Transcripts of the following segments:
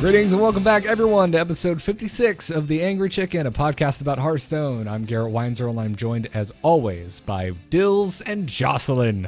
Greetings and welcome back, everyone, to episode 56 of The Angry Chicken, a podcast about Hearthstone. I'm Garrett Weinzerl, and I'm joined, as always, by Dills and Jocelyn.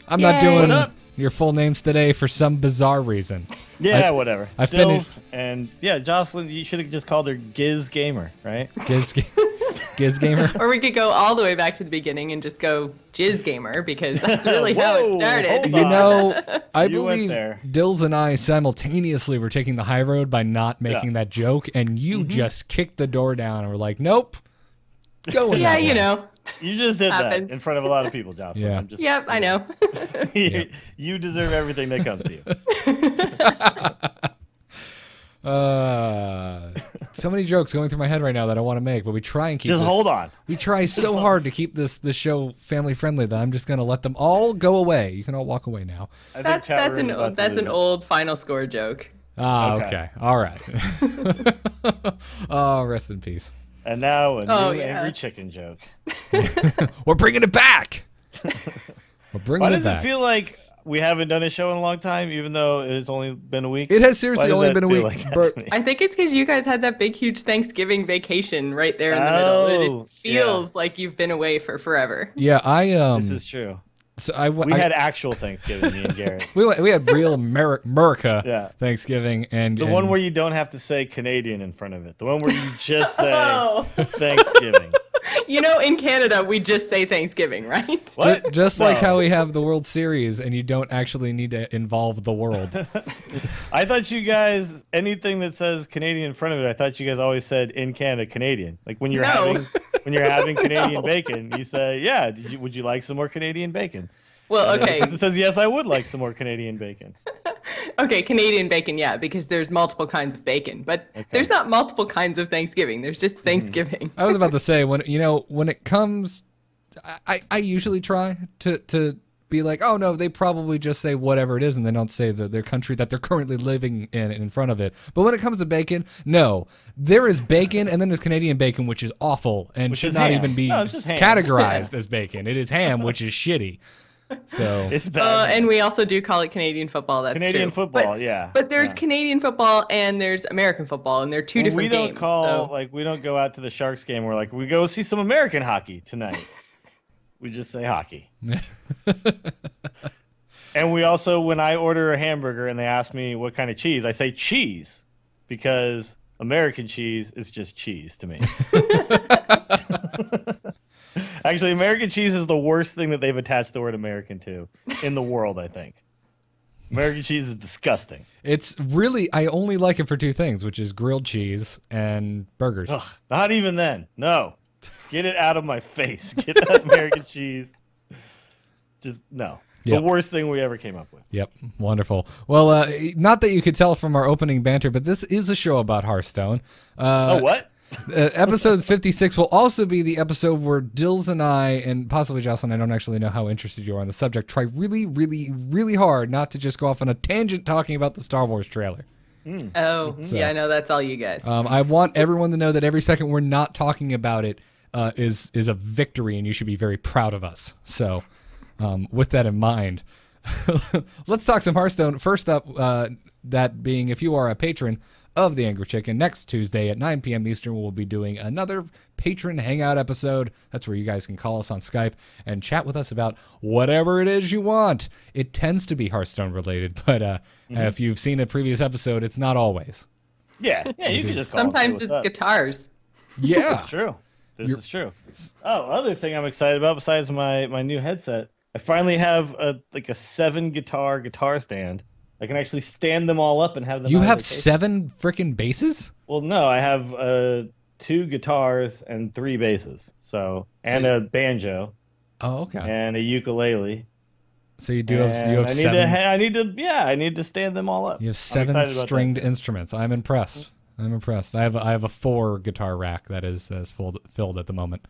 I'm not doing your full names today for some bizarre reason. Yeah, whatever. I finished. And yeah, Jocelyn, you should have just called her Giz Gamer, right? Giz Gamer? Or we could go all the way back to the beginning and just go Jizz Gamer, because that's really how it started. You know, I You went believe there. Dills and I simultaneously were taking the high road by not making that joke, and you just kicked the door down and were like, nope. Go Yeah, you know. You just did Happens. that in front of a lot of people, Jocelyn. Yeah. I'm just, Yep, I know. You deserve everything that comes to you. So many jokes going through my head right now that I want to make, but we try and keep Just this, hold on. We try so hard to keep this show family friendly that I'm just going to let them all go away. You can all walk away now. I think That's chat room's about to that's lose an it. old final score joke. Ah, Okay. okay. All right. Oh, rest in peace. And now a Oh, new yeah. angry chicken joke. We're bringing it back. We're bringing Why it does it back. feel like we haven't done a show in a long time, even though it's only been a week? It has Why seriously does only that been a feel week. like that but to me? I think it's because you guys had that big, huge Thanksgiving vacation right there in the middle. Oh, It feels like you've been away for forever. yeah, This is true. we We had actual Thanksgiving, me and Garrett. we had real America Yeah. Thanksgiving and The one where you don't have to say Canadian in front of it. The one where you just say Oh, Thanksgiving. you know, in Canada, we just say Thanksgiving, right? What? just like No. how we have the World Series and you don't actually need to involve the world. I thought you guys, anything that says Canadian in front of it, I thought you guys always said in Canada Canadian. Like when you're No. having Canadian No. bacon, you say, yeah, would you like some more Canadian bacon? Well, And then okay. it says, yes, I would like some more Canadian bacon. Okay, Canadian bacon, yeah, because there's multiple kinds of bacon, but there's not multiple kinds of Thanksgiving. There's just Thanksgiving. I was about to say when it comes, I usually try to be like, oh no, they probably just say whatever it is and they don't say their country that they're currently living in front of it. But when it comes to bacon, no, there is bacon and then there's Canadian bacon, which is awful and should is not ham. even be No, it's just ham. categorized as bacon. It is ham, which is shitty. So It's bad. And we also do call it Canadian football. That's Canadian true. football, yeah. But there's Yeah. Canadian football and there's American football, and they're two Well, different we don't games. call so. like we don't go out to the Sharks game. We're like we go see some American hockey tonight. We just say hockey. And we also, when I order a hamburger and they ask me what kind of cheese, I say cheese because American cheese is just cheese to me. Actually, American cheese is the worst thing that they've attached the word American to in the world, I think. American cheese is disgusting. it's really, I only like it for two things, which is grilled cheese and burgers. Ugh, not even then. No. Get it out of my face. Get that American cheese. Just, no. Yep. The worst thing we ever came up with. Yep, wonderful. Well, not that you could tell from our opening banter, but this is a show about Hearthstone. Oh, what? Episode 56 will also be the episode where Dills and I, and possibly Jocelyn, I don't actually know how interested you are on the subject, try really, really, really hard not to just go off on a tangent talking about the Star Wars trailer. Oh, yeah, I know that's all you guys. I want everyone to know that every second we're not talking about it is a victory, and you should be very proud of us. So, with that in mind, let's talk some Hearthstone. First up, that being if you are a patron of The Angry Chicken, next Tuesday at 9 p.m. Eastern, we'll be doing another patron hangout episode. That's where you guys can call us on Skype and chat with us about whatever it is you want. It tends to be Hearthstone related, but if you've seen a previous episode, it's not always. Yeah, you can just call and say Sometimes what's it's up. guitars. Yeah. That's true. This is true. Oh, other thing I'm excited about besides my new headset, I finally have a 7-guitar stand. I can actually stand them all up and have them. You out of have their case. 7 freaking basses? Well, no, I have 2 guitars and 3 basses. And a banjo Oh, okay. and a ukulele. So you do have And you have I need 7. I need to stand them all up. You have I'm 7 excited about stringed that. instruments. I'm impressed. I'm impressed. I have a 4 guitar rack that is filled at the moment.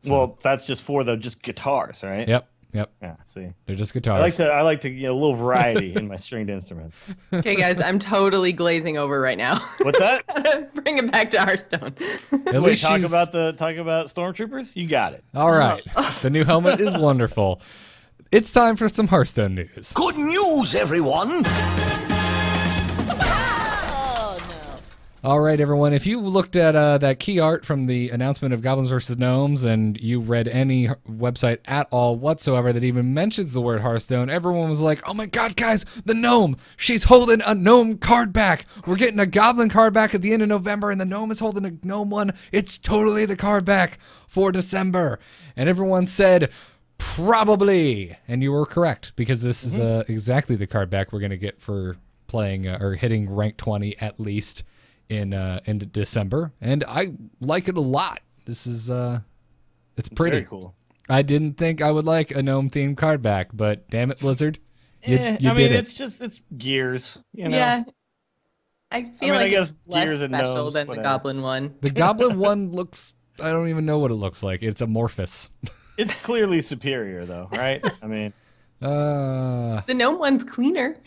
So- Well, that's just for just guitars, right? Yep. Yeah. See, They're just I guitars. like to a little variety in my stringed instruments. Okay, guys, I'm totally glazing over right now. What's that? Bring it back to Hearthstone. At Wait, least talk she's- about stormtroopers. You got it. All right. The new helmet is wonderful. It's time for some Hearthstone news. Good news, everyone! All right, everyone. If you looked at that key art from the announcement of Goblins vs. Gnomes and you read any website at all whatsoever that even mentions the word Hearthstone, everyone was like, oh my god, guys, the gnome! She's holding a gnome card back! We're getting a goblin card back at the end of November and the gnome is holding a gnome one. It's totally the card back for December. And everyone said, probably. And you were correct, because this is exactly the card back we're going to get for playing or hitting rank 20 at least in December, and I like it a lot. This is it's pretty very cool. I didn't think I would like a gnome themed card back, but damn it, Blizzard, you I did mean, it. it's gears, you know. Yeah. I feel like guess it's less gears and special gnomes, than whatever. the goblin one. The goblin one looks, I don't even know what it looks like. It's amorphous. It's clearly superior, though, right? I mean, The gnome one's cleaner.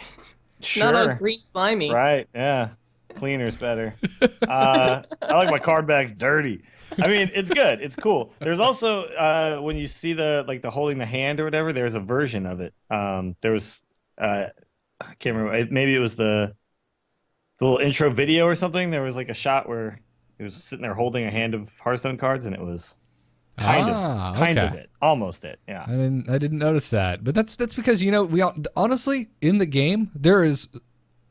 sure, Not all green slimy. right? Yeah, cleaner's better. I like my card backs dirty. I mean, it's good. It's cool. There's also when you see the holding the hand or whatever, there's a version of it. There was I can't remember. Maybe it was the little intro video or something. There was like a shot where he was sitting there holding a hand of Hearthstone cards, and it was kind of it, almost it. Yeah. I didn't notice that, but that's because we all, honestly, in the game there is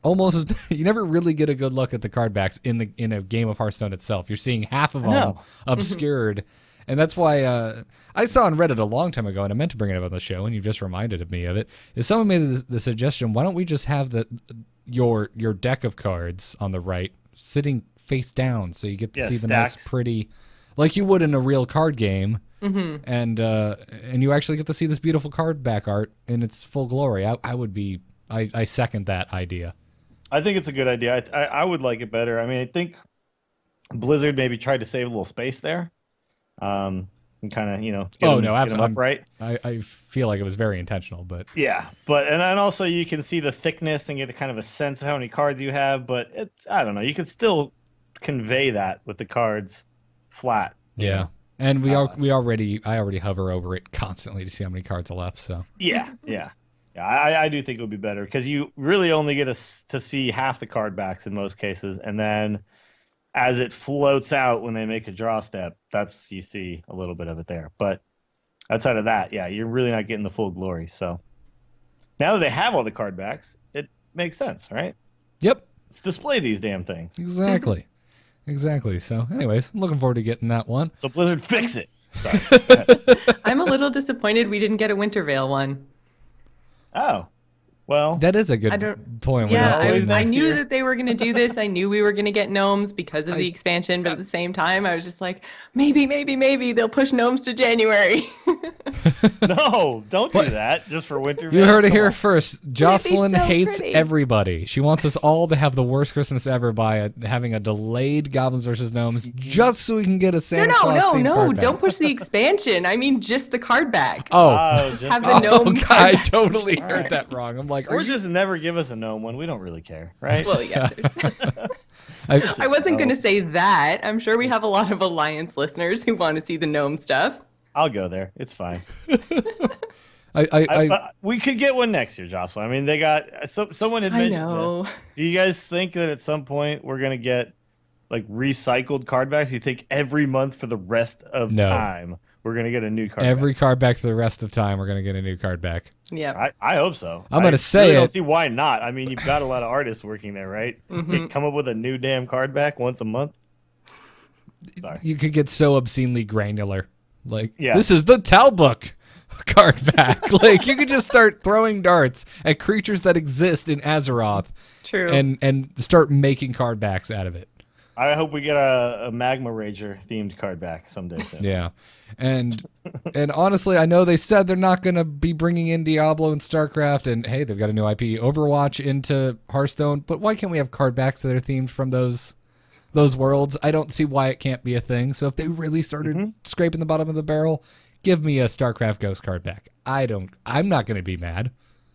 almost you never really get a good look at the card backs in a game of Hearthstone itself. You're seeing half of them obscured, and that's why I saw on Reddit a long time ago, and I meant to bring it up on the show, and you've just reminded me of it. Is someone made the suggestion? Why don't we just have your deck of cards on the right sitting face down, so you get to see the nice, pretty, like you would in a real card game, and you actually get to see this beautiful card back art in its full glory. I second that idea. I think it's a good idea. I would like it better. I mean, I think Blizzard maybe tried to save a little space there, and kind of get them upright. I feel like it was very intentional, but yeah, and also you can see the thickness and get kind of a sense of how many cards you have. But I don't know. You could still convey that with the cards flat. Yeah. And I already hover over it constantly to see how many cards are left. So yeah. I do think it would be better because you really only get to see half the card backs in most cases, and then as it floats out when they make a draw step, you see a little bit of it there. But outside of that, yeah, you're really not getting the full glory. So now that they have all the card backs, it makes sense, right? Yep. Let's display these damn things. Exactly. Exactly. So, anyways, I'm looking forward to getting that one. So Blizzard, fix it. Sorry. I'm a little disappointed we didn't get a Wintervale one. Oh, well. That is a good point. Yeah, I knew that they were going to do this. I knew we were going to get gnomes because of the expansion, but at the same time, I was just like, maybe they'll push gnomes to January. No, don't do that just for Wintervale. You heard it here first. Jocelyn so hates pretty. everybody. She wants us all to have the worst Christmas ever by having a delayed Goblins vs. Gnomes just so we can get a Santa Claus themed card back. Don't push the expansion. I mean, just the card back. Just have the gnome God, card I back. totally heard that wrong. I'm like, or just never give us a gnome one. We don't really care, right? Well, yeah. I wasn't going to say that. I'm sure we have a lot of Alliance listeners who want to see the gnome stuff. I'll go there. It's fine. We could get one next year, Jocelyn. I mean, they got someone had mentioned this. Do you guys think that at some point we're gonna get like recycled card backs? You think every month for the rest of time we're gonna get a new card? Every card back for the rest of time, we're gonna get a new card back. Yeah, I hope so. I'm gonna say I don't see why not. I mean, you've got a lot of artists working there, right? You come up with a new damn card back once a month. Sorry. You could get so obscenely granular. Like, this is the Talbook card back. Like, you could just start throwing darts at creatures that exist in Azeroth. True. And start making card backs out of it. I hope we get a Magma Rager themed card back someday soon. Yeah. And honestly, I know they said they're not going to be bringing in Diablo and StarCraft, and hey, they've got a new IP, Overwatch, into Hearthstone, but why can't we have card backs that are themed from those worlds? I don't see why it can't be a thing. So if they really started scraping the bottom of the barrel, give me a StarCraft Ghost card back. I'm not going to be mad.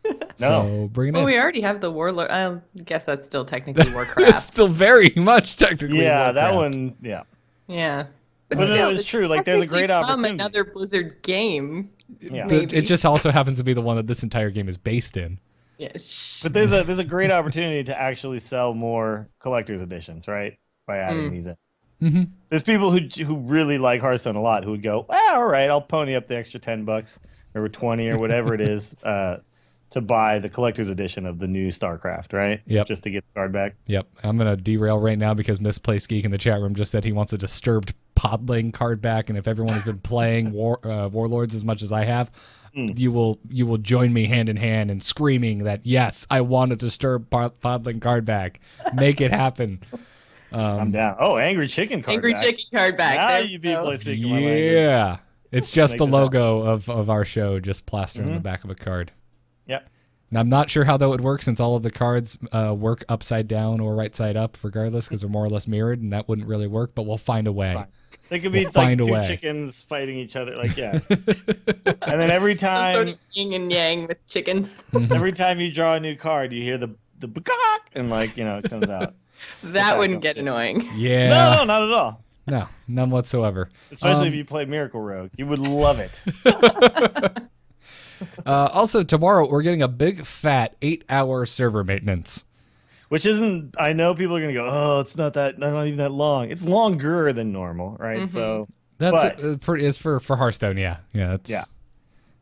No. So bring it in. We already have the Warlord. I guess that's still technically Warcraft. It's still very much technically Warcraft. That one, Yeah. But still, it's true. Like, there's a great opportunity. Another Blizzard game. Yeah. It just also happens to be the one that this entire game is based in. Yes. But there's a great opportunity to actually sell more collector's editions, right? by adding these in. Mm-hmm. There's people who really like Hearthstone a lot who would go, well, all right, I'll pony up the extra $10 or 20 or whatever it is to buy the collector's edition of the new StarCraft, right? Yep. Just to get the card back. Yep. I'm going to derail right now because Misplaced Geek in the chat room just said he wants a Disturbed Podling card back, and if everyone has been playing Warlords as much as I have, you will join me hand in hand in screaming that, yes, I want a Disturbed Podling card back. Make it happen. I'm down. Oh, Angry Chicken card Angry back. Chicken card back. Now There you we beat go. Play speaking my language. Yeah. It's just Make the this logo of our show just plastered on the back of a card. Yep. Now, I'm not sure how that would work since all of the cards work upside down or right side up regardless because they're more or less mirrored, and that wouldn't really work, but we'll find a way. Fine. They could be We'll like find a two way. chickens fighting each other. Like, yeah. And then every Some time sort of yin and yang with chickens. every time you draw a new card, you hear the bakak, and like, it comes out. That wouldn't get annoying. Yeah. No, not at all. No, none whatsoever. Especially if you play Miracle Rogue. You would love it. Also, tomorrow we're getting a big fat 8-hour server maintenance. Which isn't, I know people are going to go, oh, it's not even that long. It's longer than normal, right? So That's But- it's for Hearthstone, yeah. That's, Yeah.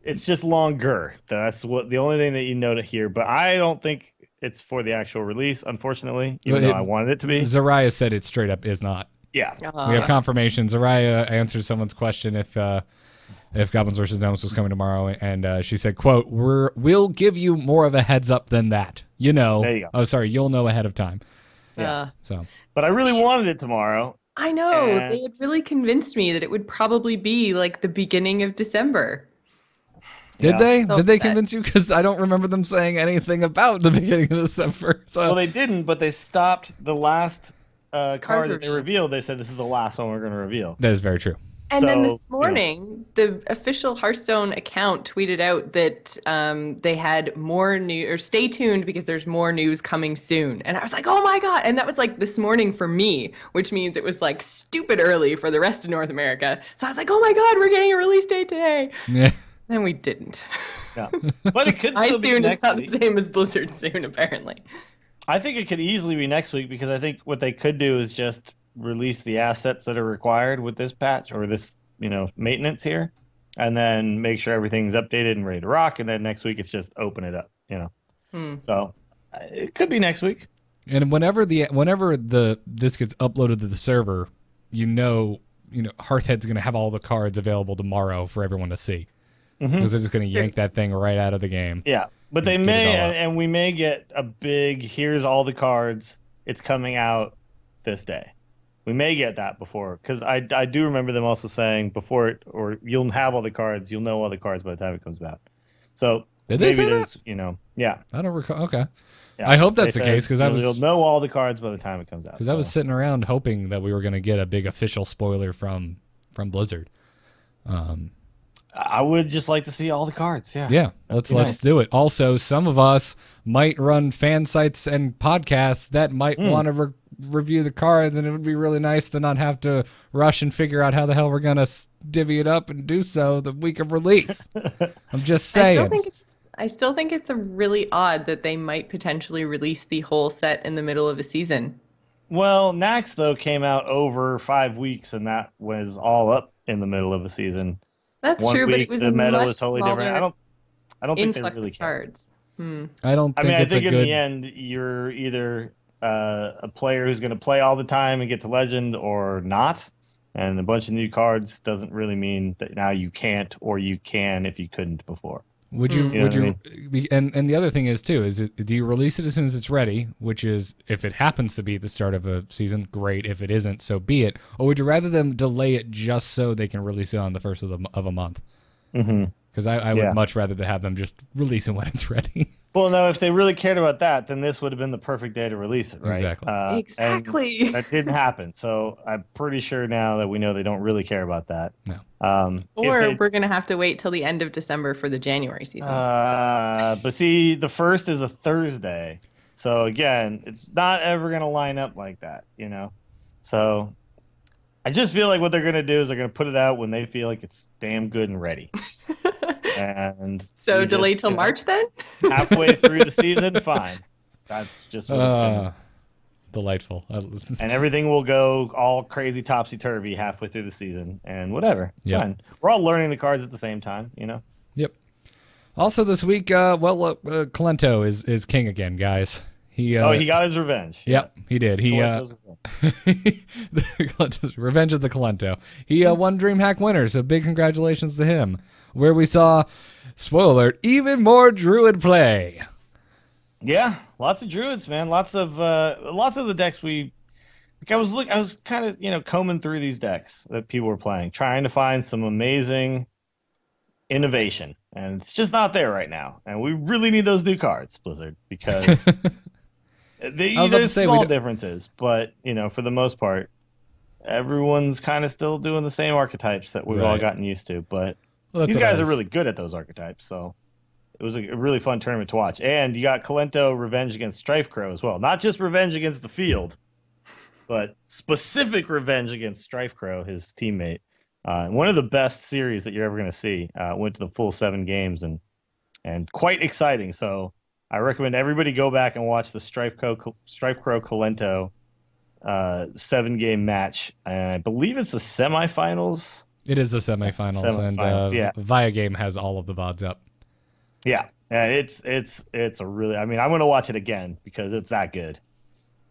it's just longer. That's the only thing that you note here. But I don't think it's for the actual release, unfortunately, even Well, though I wanted it to be. Zariah said it straight up is not. Yeah. We have confirmation. Zariah answered someone's question if Goblins vs. Gnomes was coming tomorrow, and she said, "quote We'll give you more of a heads up than that. You know." There you go. Oh, sorry, you'll know ahead of time. Yeah. So But I really wanted it tomorrow. I know. And- They had really convinced me that it would probably be like the beginning of December. did Yeah. they? So Did they upset. convince you? Because I don't remember them saying anything about the beginning of December. So Well, they didn't, but they stopped the last card that they reveal. revealed. They said, this is the last one we're going to reveal. that is very true. And then So, this morning, the official Hearthstone account tweeted out that they had more news, or stay tuned because there's more news coming soon. And I was like, oh my God. And that was like this morning for me, which means it was like stupid early for the rest of North America. So I was like, oh my God, we're getting a release date today. Yeah. And we didn't. Yeah. But it could I still be soon is next not week. the same as Blizzard soon, apparently. I think it could easily be next week because I think what they could do is just release the assets that are required with this patch or this, maintenance here, and then make sure everything's updated and ready to rock. And then next week it's just open it up, So it could be next week. And whenever this gets uploaded to the server, Hearthhead's going to have all the cards available tomorrow for everyone to see. Because they're just going to yank that thing right out of the game. Yeah, but they Get it may, all up. and we may get a big. Here's all the cards. It's coming out this day. We may get that before, because I do remember them also saying before it, or you'll have all the cards. You'll know all the cards by the time it comes out. So Did they say there's, yeah. I don't recall. Okay. Yeah. I hope that's They the said case because you'll know all the cards by the time it comes out. I was sitting around hoping that we were going to get a big official spoiler from Blizzard. I would just like to see all the cards. Yeah. Yeah, let's be nice. do it. Also, some of us might run fan sites and podcasts that might want to review the cards, and it would be really nice to not have to rush and figure out how the hell we're gonna divvy it up and do so the week of release. I'm just saying. I still think it's a really odd that they might potentially release the whole set in the middle of a season. Well, Nax though came out over 5 weeks, and that was all up in the middle of a season. That's One true, but week, it was the a meta much was totally smaller different. I don't think they influx really of care. cards. I don't I think mean, I it's think a in good. the end, you're either a player who's going to play all the time and get to Legend, or not. And a bunch of new cards doesn't really mean that now you can't, or you can if you couldn't before. Would you? You know Would what I you? And the other thing is too do you release it as soon as it's ready? Which is if it happens to be the start of a season, great. If it isn't, so be it. Or would you rather them delay it just so they can release it on the first of a month? Mm-hmm. Because I would much rather to have them just release it when it's ready. Well, no, if they really cared about that, then this would have been the perfect day to release it, right? Exactly. And Exactly. that didn't happen. So I'm pretty sure now that we know they don't really care about that. No. Or we're going to have to wait till the end of December for the January season. But see, the first is a Thursday. So again, it's not ever going to line up like that, So I just feel like what they're going to do is they're going to put it out when they feel like it's damn good and ready. And So you delay just, till March then? halfway through the season, fine. That's just what it's going to Delightful. And everything will go all crazy topsy-turvy halfway through the season, and whatever. It's Yep. fine. We're all learning the cards at the same time, you know? Yep. Also this week, Kalento is king again, guys. He got his revenge. Yep, he did. Kalento's revenge. Kalento's Revenge of the Kalento. He won DreamHack winner, so big congratulations to him. Where we saw, spoiler alert, even more Druid play. Yeah, lots of druids, man. Lots of the decks I was kind of, combing through these decks that people were playing, trying to find some amazing innovation, and it's just not there right now. And we really need those new cards, Blizzard, because there's small differences, but for the most part, everyone's kind of still doing the same archetypes that we've all gotten used to. But these guys are really good at those archetypes, so it was a really fun tournament to watch. And you got Kalento revenge against Strifecrow as well. Not just revenge against the field, but specific revenge against Strifecrow, his teammate. One of the best series that you're ever going to see. Went to the full 7 games and quite exciting. So I recommend everybody go back and watch the Strifecrow Kalento 7-game match. And I believe it's the semifinals. It is the semifinals, and yeah. Viagame has all of the VODs up. Yeah, it's a really. I mean, I'm gonna watch it again because it's that good.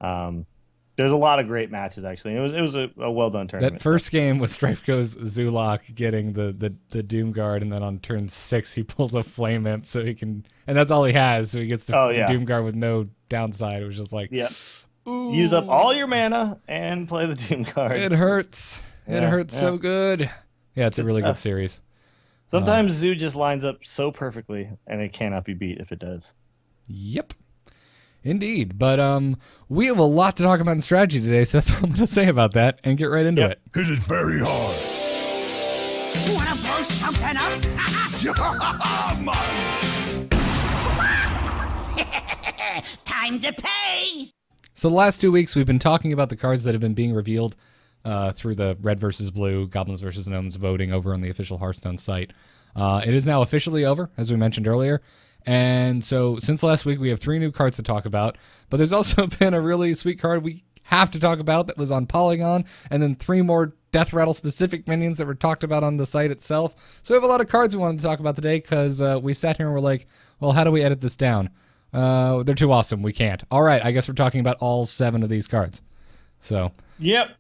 There's a lot of great matches actually. It was a well done tournament. That first game was Strifecrow's Zulok getting the Doom Guard, and then on turn 6 he pulls a Flame Imp so he can, and that's all he has. So he gets the Doom Guard with no downside. It was just like, ooh. Use up all your mana and play the Doom Guard. It hurts. It hurts so good. Yeah, it's a really good series. Sometimes Zoo just lines up so perfectly, and it cannot be beat if it does. Yep. Indeed. But we have a lot to talk about in strategy today, so that's all I'm going to say about that, and get right into it. Hit it very hard. Wanna blow something up? Time to pay! So the last 2 weeks, we've been talking about the cards that have been being revealed through the Red versus Blue, Goblins versus Gnomes voting over on the official Hearthstone site. It is now officially over, as we mentioned earlier. And so since last week, we have 3 new cards to talk about. But there's also been a really sweet card we have to talk about that was on Polygon, and then 3 more Death Rattle specific minions that were talked about on the site itself. So we have a lot of cards we wanted to talk about today because we sat here and we're like, well, how do we edit this down? They're too awesome. We can't. All right, I guess we're talking about all 7 of these cards. So Yep.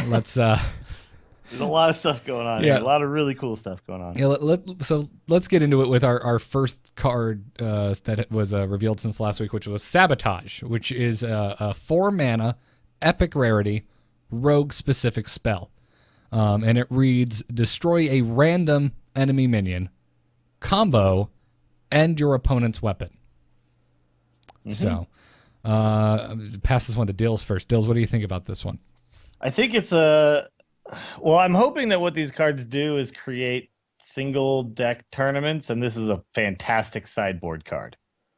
let's There's a lot of stuff going on. Yeah. Here. A lot of really cool stuff going on. Yeah, so let's get into it with our first card that was revealed since last week, which was Sabotage, which is a 4-mana epic rarity rogue specific spell, and it reads: destroy a random enemy minion, combo, and your opponent's weapon. So, pass this one to Dills first. Dills, what do you think about this one? I think it's well, I'm hoping that what these cards do is create single deck tournaments, and this is a fantastic sideboard card,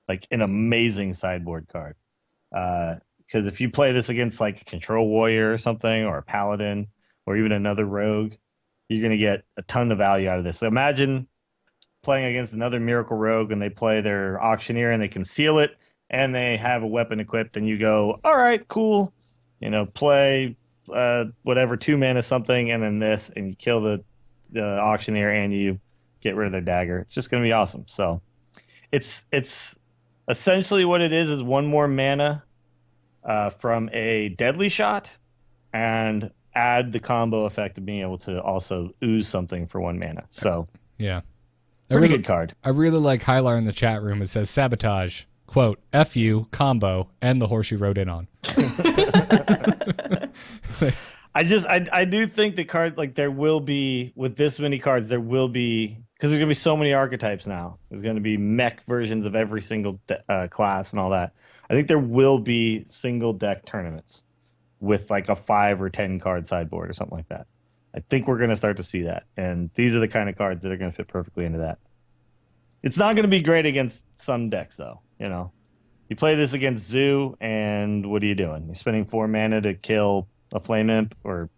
like an amazing sideboard card. Because if you play this against like a Control Warrior or something, or a Paladin, or even another Rogue, you're going to get a ton of value out of this. So imagine playing against another Miracle Rogue, and they play their Auctioneer, and they conceal it, and they have a weapon equipped, and you go, all right, cool, play whatever 2 mana something, and then this, and you kill the Auctioneer, and you get rid of their dagger. It's just going to be awesome. So it's essentially what it is 1 more mana from a deadly shot, and add the combo effect of being able to also ooze something for 1 mana. So Yeah. pretty good card. I really like Hylar in the chat room. It says Sabotage, quote, F you, combo, and the horse you rode in on. I do think the card, like, there will be, with this many cards, there will be, because there's going to be so many archetypes now. There's going to be mech versions of every single class and all that. I think there will be single deck tournaments with like a 5 or 10 card sideboard or something like that. I think we're going to start to see that. And these are the kind of cards that are going to fit perfectly into that. It's not going to be great against some decks, though. You play this against Zoo, and what are you doing? You're spending 4 mana to kill a Flame Imp or,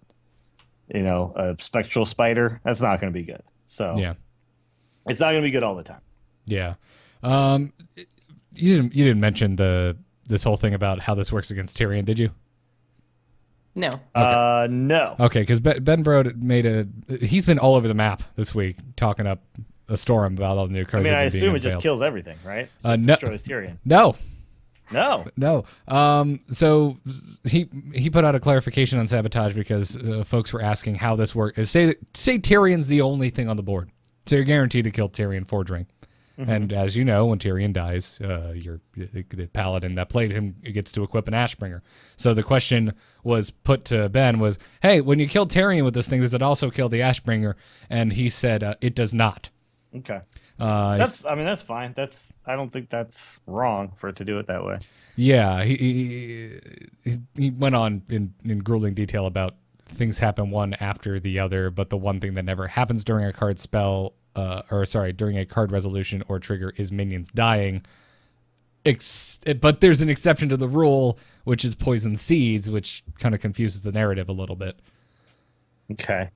a Spectral Spider. That's not going to be good. So Yeah. It's not going to be good all the time. Yeah. You didn't mention the this whole thing about how this works against Tyrion, did you? No. No. Okay, because Ben Brode he's been all over the map this week talking up a storm about all the new I cards. mean, that I are being assume it just unveiled. kills everything, right? No. Just destroys Tyrion. No, No. So he put out a clarification on sabotage because folks were asking how this works. Say Tyrion's the only thing on the board, so you're guaranteed to kill Tyrion Forgeling. And as you know, when Tyrion dies, the paladin that played him gets to equip an Ashbringer. So the question was put to Ben was, hey, when you kill Tyrion with this thing, does it also kill the Ashbringer? And he said it does not. Okay. That's fine. I don't think that's wrong for it to do it that way. Yeah, he went on in grueling detail about things happen one after the other, but the one thing that never happens during a card spell, during a card resolution or trigger is minions dying. But there's an exception to the rule, which is poison seeds, which kind of confuses the narrative a little bit. Okay.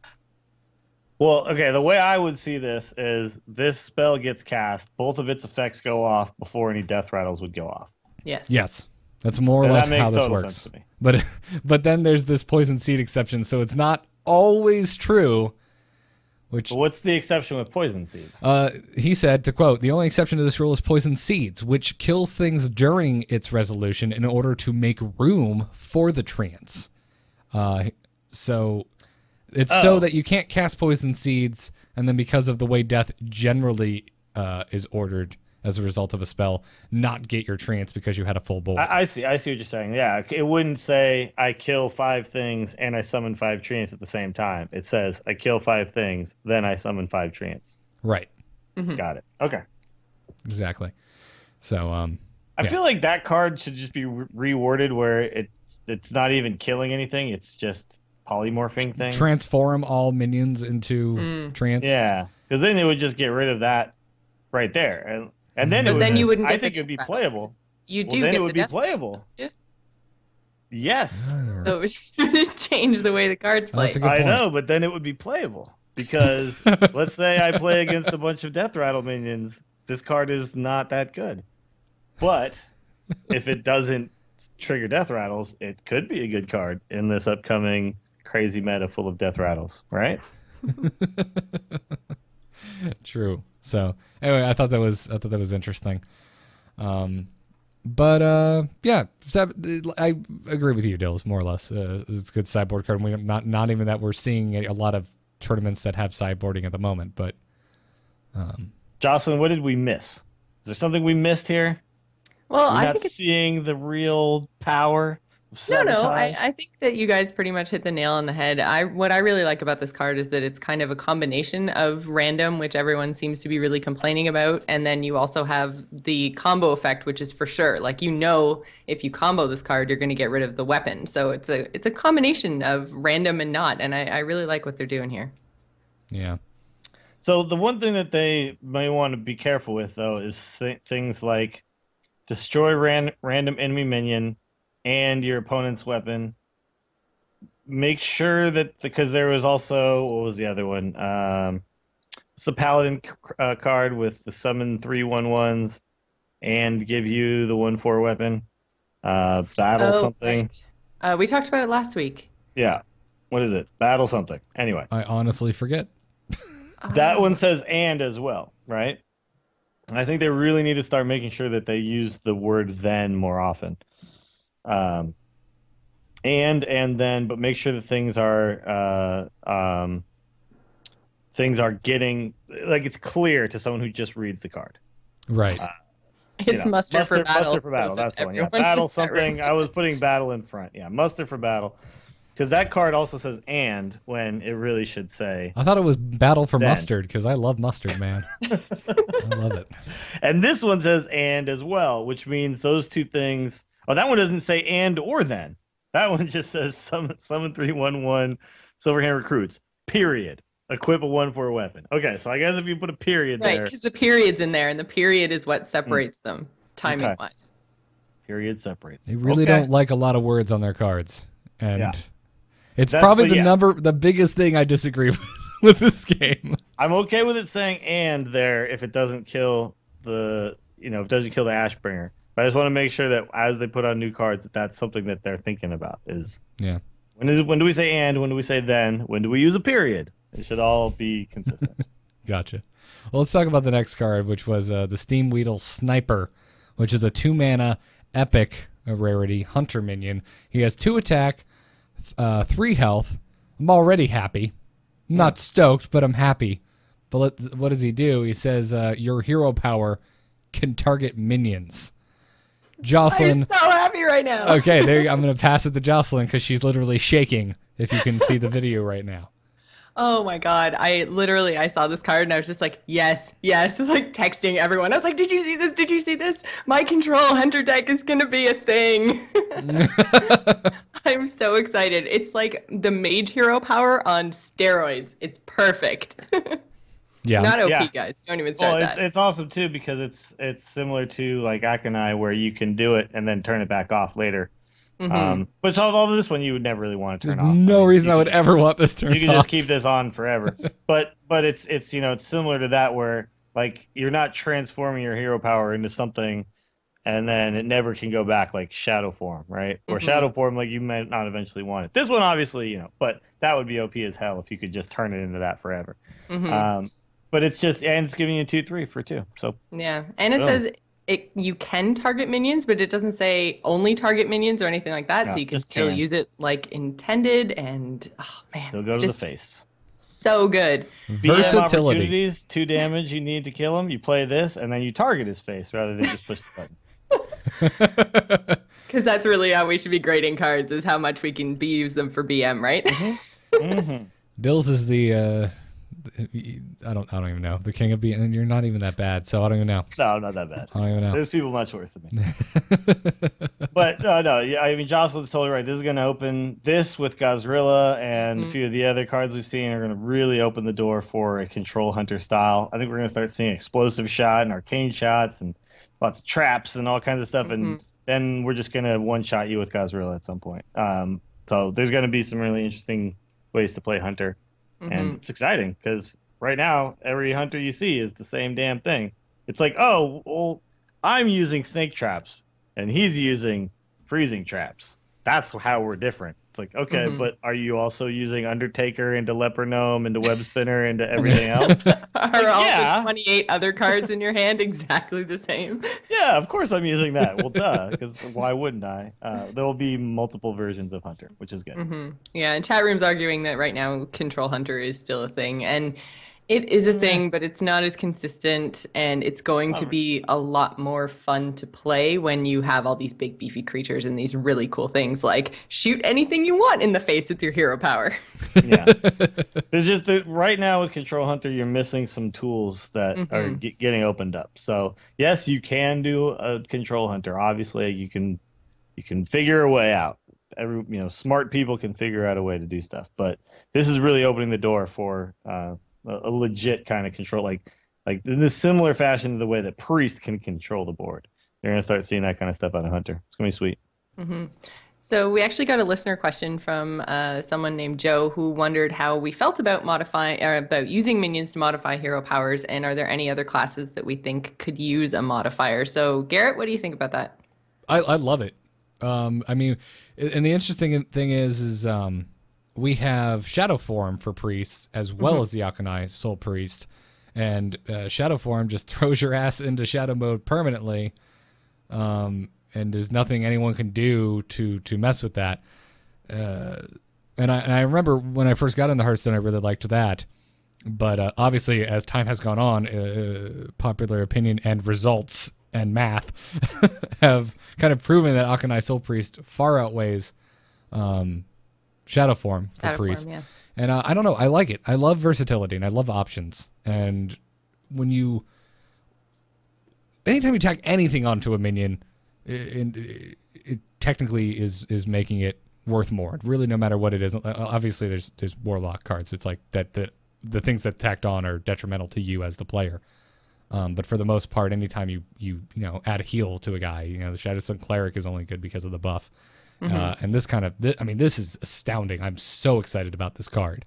Well, okay, the way I would see this is this spell gets cast, both of its effects go off before any death rattles would go off. Yes. That's more or And less that makes how this total works. sense to me. But then there's this poison seed exception, so it's not always true. Which But what's the exception with poison seeds? he said, to quote, the only exception to this rule is poison seeds, which kills things during its resolution in order to make room for the trance. So it's so that you can't cast poison seeds, and then because of the way death generally is ordered as a result of a spell, not get your trance because you had a full board. I see what you're saying. Yeah, it wouldn't say I kill 5 things and I summon 5 trance at the same time. It says I kill 5 things, then I summon 5 trance. Right. Got it. Okay. Exactly. So I feel like that card should just be reworded where it's not even killing anything. It's just polymorphing things. transform all minions into trance. Yeah, because then it would just get rid of that right there, and then you wouldn't. I Get think the it would be death playable. battles. You Well, do then get it would the be death battles, playable. don't you? Yes, So it would change the way the cards play. That's a good I point. know, but then it would be playable because let's say I play against a bunch of death rattle minions. This card is not that good, but if it doesn't trigger death rattles, it could be a good card in this upcoming crazy meta full of death rattles, right? True. So anyway, I thought that was interesting. Yeah, I agree with you, Dills, more or less. It's a good sideboard card. We not even that we're seeing a lot of tournaments that have sideboarding at the moment, but Jocelyn, what did we miss? Is there something we missed here? Well, We're I not think it's seeing the real power of no. sabotage. I think that you guys pretty much hit the nail on the head. What I really like about this card is that it's kind of a combination of random, which everyone seems to be really complaining about, and then you also have the combo effect, which is for sure. Like, you know, if you combo this card, you're going to get rid of the weapon. So it's a combination of random and not, and I really like what they're doing here. yeah. So the one thing that they may want to be careful with, though, is things like destroy random enemy minion and your opponent's weapon. Make sure that, because there was also, what was the other one? It's the Paladin card with the summon 3/1/1s and give you the 1/4 weapon. Battle something. Right. We talked about it last week. Yeah. What is it? Battle something. Anyway, I honestly forget. that one says and as well, right? I think they really need to start making sure that they use the word then more often. And then, but make sure that things are getting, like, it's clear to someone who just reads the card. Right. It's muster for battle. Muster for battle. so That's the one. Yeah, everyone battle gets that something. right. I was putting battle in front. Yeah, muster for battle. Because that card also says and when it really should say. I thought it was Battle for Then. Mustard because I love mustard, man. I love it. And this one says and as well, which means those two things. Oh, that one doesn't say and or then. That one just says summon 3/1/1 Silverhand recruits. Period. Equip a 1/4 weapon. Okay, so I guess if you put a period Right, there, because the period's in there, and the period is what separates them, timing-wise. period separates. They really Okay. don't like a lot of words on their cards, and Yeah. it's That's- probably but yeah. the biggest thing I disagree with this game. I'm okay with it saying and there if it doesn't kill the, if it doesn't kill the Ashbringer. But I just want to make sure that as they put on new cards, that's something that they're thinking about. Is Yeah. when do we say and? When do we say then? When do we use a period? It should all be consistent. Gotcha. Well, let's talk about the next card, which was the Steam Weedle Sniper, which is a 2-mana epic rarity hunter minion. He has 2 attack, 3 health. I'm already happy. I'm not stoked, but I'm happy. But what does he do? He says your hero power can target minions. Jocelyn. I'm so happy right now. Okay, there. I'm going to pass it to Jocelyn because she's literally shaking. If you can see the video right now. Oh my God. I saw this card and I was just like, yes, yes. Like texting everyone. I was like, did you see this? Did you see this? My control hunter deck is going to be a thing. I'm so excited. It's like the mage hero power on steroids. It's perfect. Yeah. Not OP, Yeah. guys. Don't even start Well, that. it's awesome too because it's similar to like Akanai where you can do it and then turn it back off later. Which although this one you would never really want to There's turn off. no I mean, reason you I would can- ever want this turned You can off. just keep this on forever. but it's it's similar to that where like you're not transforming your hero power into something and then it never can go back like shadow form, right? Or shadow form like you might not eventually want it. This one obviously, but that would be OP as hell if you could just turn it into that forever. But it's just and it's giving you 2/3 for 2. So Yeah, and it Boom. says you can target minions, but it doesn't say only target minions or anything like that. No, So you can just still can. use it like intended, and oh man, still go it's to the just face. so good. BM Versatility. opportunities, 2 damage, you need to kill him. You play this, and then you target his face rather than just push the button. Because that's really how we should be grading cards: is how much we can use them for BM, right? Dills is the I don't even know, the king of being, and you're not even that bad, so I don't even know. No, not that bad. I don't even know. There's people much worse than me. But no, yeah, I mean, Jocelyn's totally right. This is going to open this with Gazrilla and a few of the other cards we've seen are going to really open the door for a control hunter style. I think we're going to start seeing explosive shot and arcane shots and lots of traps and all kinds of stuff. And then we're just going to one-shot you with Gazrilla at some point. So there's going to be some really interesting ways to play hunter. And it's exciting because right now, every hunter you see is the same damn thing. It's like, oh, well, I'm using snake traps and he's using freezing traps. That's how we're different. It's like, okay, but are you also using Undertaker into Leper Gnome, into Web Spinner, into everything else? Are all yeah. the 28 other cards in your hand exactly the same? Yeah, of course I'm using that. Well, duh, because why wouldn't I? There will be multiple versions of Hunter, which is good. Yeah, and chat room's arguing that right now Control Hunter is still a thing, and it is a thing, but it's not as consistent, and it's going to be a lot more fun to play when you have all these big beefy creatures and these really cool things like shoot anything you want in the face with your hero power. Yeah. There's just right now with Control Hunter, you're missing some tools that are getting opened up. So yes, you can do a Control Hunter. Obviously, you can figure a way out. Smart people can figure out a way to do stuff. But this is really opening the door for a legit kind of control, like in this similar fashion to the way that Priest can control the board. You're gonna start seeing that kind of stuff out of Hunter. It's gonna be sweet. So we actually got a listener question from someone named Joe who wondered how we felt about about using minions to modify hero powers, and are there any other classes that we think could use a modifier? So Garrett, what do you think about that? I love it. I mean, and the interesting thing is we have Shadow Form for priests as well as the Akanai Soul Priest, and Shadow Form just throws your ass into Shadow mode permanently, and there's nothing anyone can do to mess with that. And I remember when I first got into Hearthstone, I really liked that, but obviously as time has gone on, popular opinion and results and math have kind of proven that Akanai Soul Priest far outweighs Shadow Form for Shadow Priest. Form, yeah. And I don't know, I like it. I love versatility and I love options. And anytime you tack anything onto a minion, it technically is making it worth more. Really, no matter what it is. Obviously, there's Warlock cards. It's like that the things that tacked on are detrimental to you as the player. But for the most part, anytime you add a heal to a guy, the Shadowsun Cleric is only good because of the buff. And this this is astounding. I'm so excited about this card.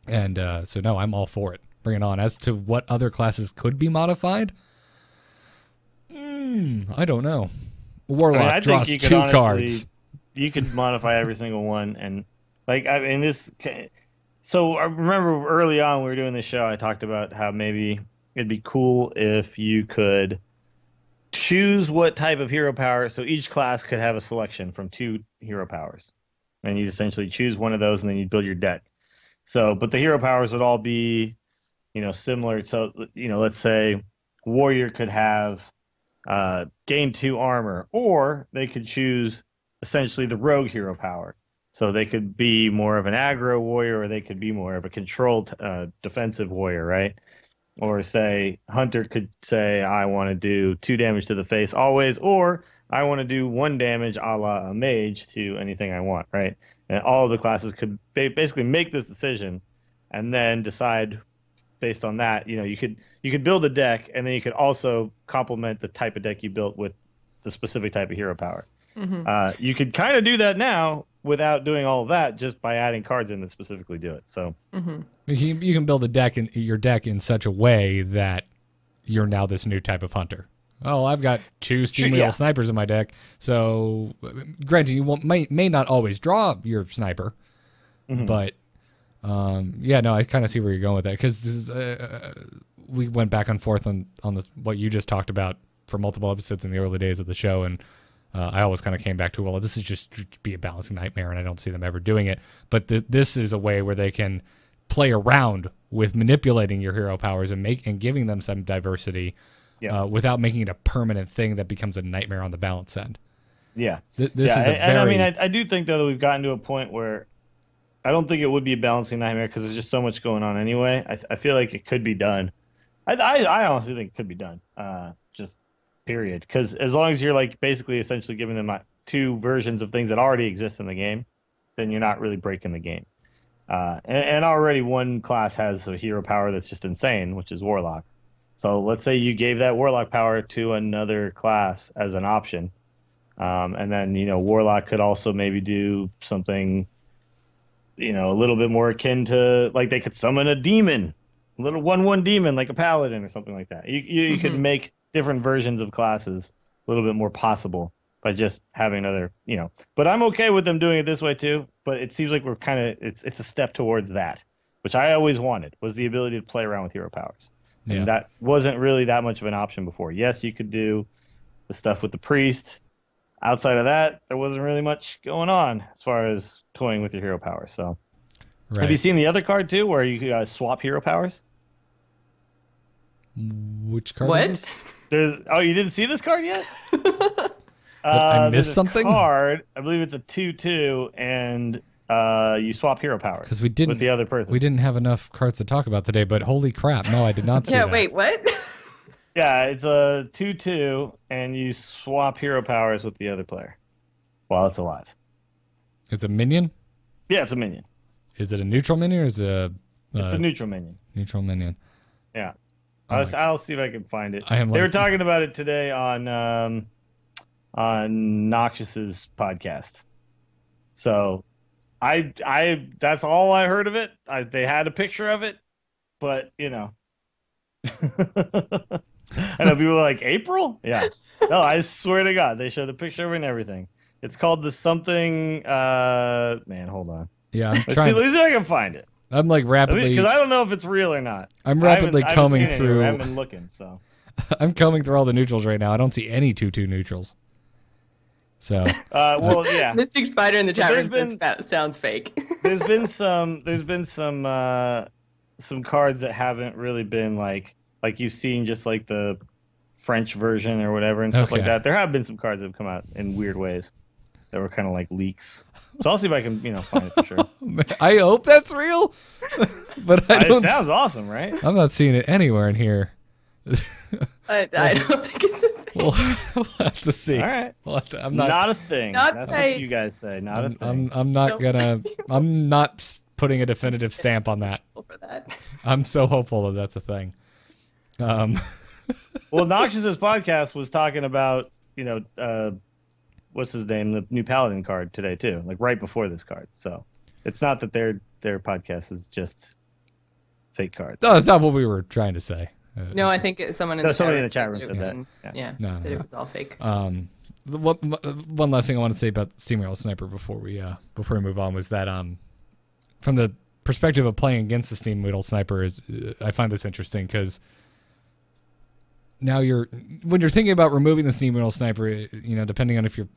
And so no, I'm all for it. Bring it on. As to what other classes could be modified, I don't know. Warlock I draws think you could 2 honestly, cards. You could modify every single one, and like I mean this. So I remember early on we were doing this show. I talked about how maybe it'd be cool if you could choose what type of hero power. So each class could have a selection from 2 hero powers, and you essentially choose one of those, and then you build your deck. So, but the hero powers would all be, similar. So, let's say warrior could have gain 2 armor, or they could choose essentially the rogue hero power. So they could be more of an aggro warrior, or they could be more of a controlled defensive warrior, right? Or say hunter could say, I want to do 2 damage to the face always, or I want to do 1 damage a la a mage to anything I want, right? And all of the classes could basically make this decision and then decide based on that. You could build a deck, and then you could also complement the type of deck you built with the specific type of hero power. Mm-hmm. You could kind of do that now without doing all of that, just by adding cards in that specifically do it. So you can build your deck in such a way that you're now this new type of hunter. Oh, I've got 2 steam wheel snipers in my deck. So, granted, you may not always draw your sniper, but I kind of see where you're going with that, because this is we went back and forth on this, what you just talked about for multiple episodes in the early days of the show, and I always kind of came back to, well, this is just be a balancing nightmare, and I don't see them ever doing it. But this is a way where they can play around with manipulating your hero powers and giving them some diversity, without making it a permanent thing that becomes a nightmare on the balance end. Yeah. This is a very... I do think, though, that we've gotten to a point where I don't think it would be a balancing nightmare, because there's just so much going on anyway. I feel like it could be done. I honestly think it could be done. Just period. Because as long as you're basically essentially giving them 2 versions of things that already exist in the game, then you're not really breaking the game. And already one class has a hero power that's just insane, which is Warlock. So let's say you gave that Warlock power to another class as an option. And then, Warlock could also maybe do something, a little bit more akin to, they could summon a demon, a little 1/1 demon, like a paladin or something like that. You could make different versions of classes a little bit more possible by just having another, But I'm okay with them doing it this way too. But it seems like we're kind of, it's a step towards that, which I always wanted, was the ability to play around with hero powers. Yeah. And that wasn't really that much of an option before. Yes, you could do the stuff with the priest. Outside of that, there wasn't really much going on as far as toying with your hero powers. So, Have you seen the other card too, where you swap hero powers? Which card? What? Is this? You didn't see this card yet? I missed something. Card, I believe it's a 2/2, and you swap hero powers because we didn't with the other person. We didn't have enough cards to talk about today. But holy crap, no, I did not see that. Wait, what? Yeah, it's a 2/2, and you swap hero powers with the other player while it's alive. It's a minion? Yeah, it's a minion. Is it a neutral minion, or is it a... it's a neutral minion. Neutral minion. Yeah. I'll see if I can find it. They were talking about it today on Noxious's podcast. So I that's all I heard of it. They had a picture of it, but I know people are like, April? Yeah. No, I swear to God, they showed the picture of it and everything. It's called the something. Man, hold on. Yeah, let's see if I can find it. I'm rapidly, because I don't know if it's real or not. I'm rapidly combing through. I haven't been looking, so I'm combing through all the neutrals right now. I don't see any 2/2 neutrals. So, well, yeah. Mystic Spider in the chat room says sounds fake. There's been some cards that haven't really been like you've seen, just like the French version or whatever and stuff like that. There have been some cards that have come out in weird ways that were kind of like leaks. So I'll see if I can, find it for sure. I hope that's real, but I don't. It sounds awesome, right? I'm not seeing it anywhere in here. I don't think it's a thing. We'll have to see. All right. I'm not a thing. That's what you guys say. Not a thing. I'm not gonna. I'm not putting a definitive stamp on that. For that. I'm so hopeful that that's a thing. Well, Noxious's podcast was talking about, what's his name, the new Paladin card today too, right before this card. So it's not that their podcast is just fake cards. No, that's not what we were trying to say. No, I think someone in No, the somebody in the chat chat room said that. Yeah, No, that no. it was all fake. One last thing I want to say about Steam World Sniper before we move on was that from the perspective of playing against the Steam World Sniper is I find this interesting because now when you're thinking about removing the Steam World Sniper, depending on if you're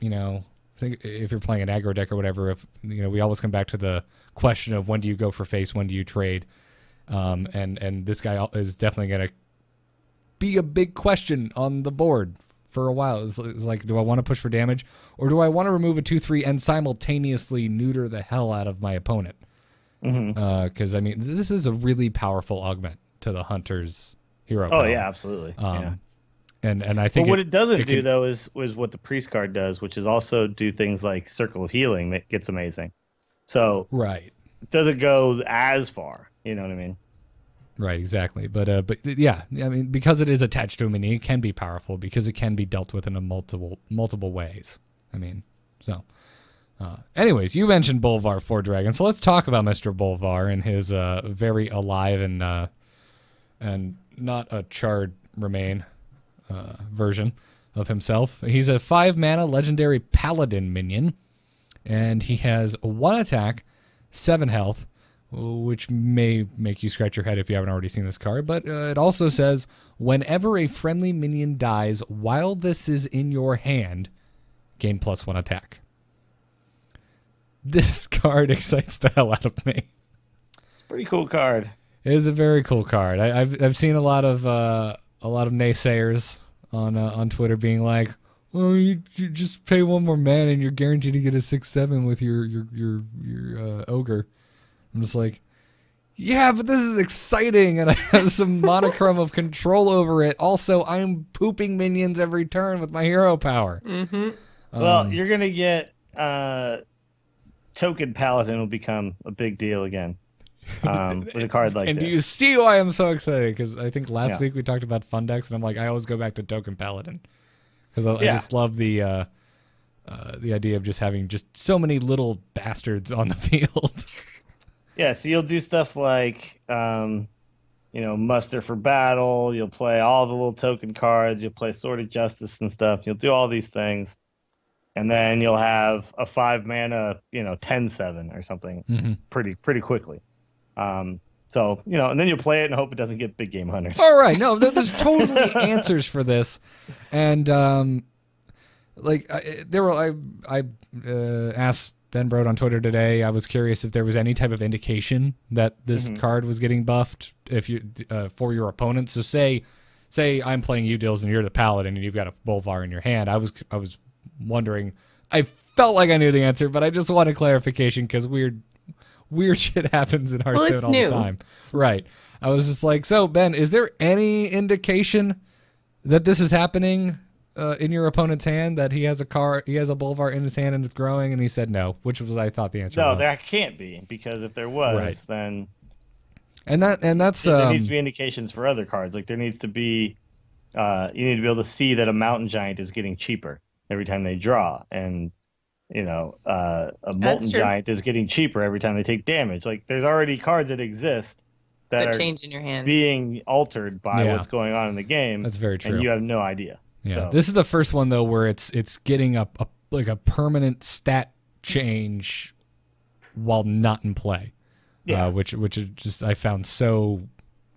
if you're playing an aggro deck or whatever, if we always come back to the question of when do you go for face, when do you trade, and this guy is definitely going to be a big question on the board for a while. It's like, do I want to push for damage, or do I want to remove a 2/3 and simultaneously neuter the hell out of my opponent? Because I mean, this is a really powerful augment to the hunter's hero. Oh power. yeah, absolutely. Yeah. And I think what it doesn't do though is what the priest card does, which is also do things like Circle of Healing that gets amazing. So right, it doesn't go as far. You know what I mean? Right, exactly. But yeah, I mean, because it is attached to a mini, it can be powerful because it can be dealt with in a multiple ways. I mean, so. Anyways, you mentioned Bolvar 4 Dragon, so let's talk about Mr. Bolvar and his very alive and not a charred remain version of himself. He's a 5-mana legendary paladin minion, and he has 1 attack, 7 health, which may make you scratch your head if you haven't already seen this card, but it also says, whenever a friendly minion dies while this is in your hand, gain +1 attack. This card excites the hell out of me. It's a pretty cool card. It is a very cool card. I've seen a lot of naysayers on Twitter being like, "Oh, you just pay 1 more mana and you're guaranteed to get a 6/7 with your ogre." I'm just like, yeah, but this is exciting, and I have some monochrome of control over it. Also, I'm pooping minions every turn with my hero power. Mm-hmm. Well, you're gonna get Token Paladin will become a big deal again with a card like and this. do you see why I'm so excited? Because I think last week we talked about Fun Decks, and I'm like, I always go back to Token Paladin because I just love the idea of just having just so many little bastards on the field. Yeah, so you'll do stuff like, muster for battle. You'll play all the little token cards. You'll play Sword of Justice and stuff. You'll do all these things, and then you'll have a 5-mana, 10/7 or something pretty quickly. And then you'll play it and hope it doesn't get big game hunters. All right, no, there's totally answers for this, and I asked Ben Brode on Twitter today. I was curious if there was any type of indication that this card was getting buffed for your opponent. So say I'm playing Udils and you're the paladin and you've got a Bolvar in your hand. I was wondering. I felt like I knew the answer, but I just wanted clarification because weird shit happens in Hearthstone all the time. Right. I was just like, so Ben, is there any indication that this is happening in your opponent's hand, that he has a Bolvar in his hand and it's growing? And he said no, which was, I thought the answer was. No, that can't be, because if there was, then that's there needs to be indications for other cards. Like there needs to be you need to be able to see that a mountain giant is getting cheaper every time they draw, and a molten giant is getting cheaper every time they take damage. Like there's already cards that exist that are change in your hand, being altered by what's going on in the game. That's very true. And you have no idea. Yeah, so. This is the first one though where it's getting a permanent stat change while not in play. Yeah. Which is just, I found so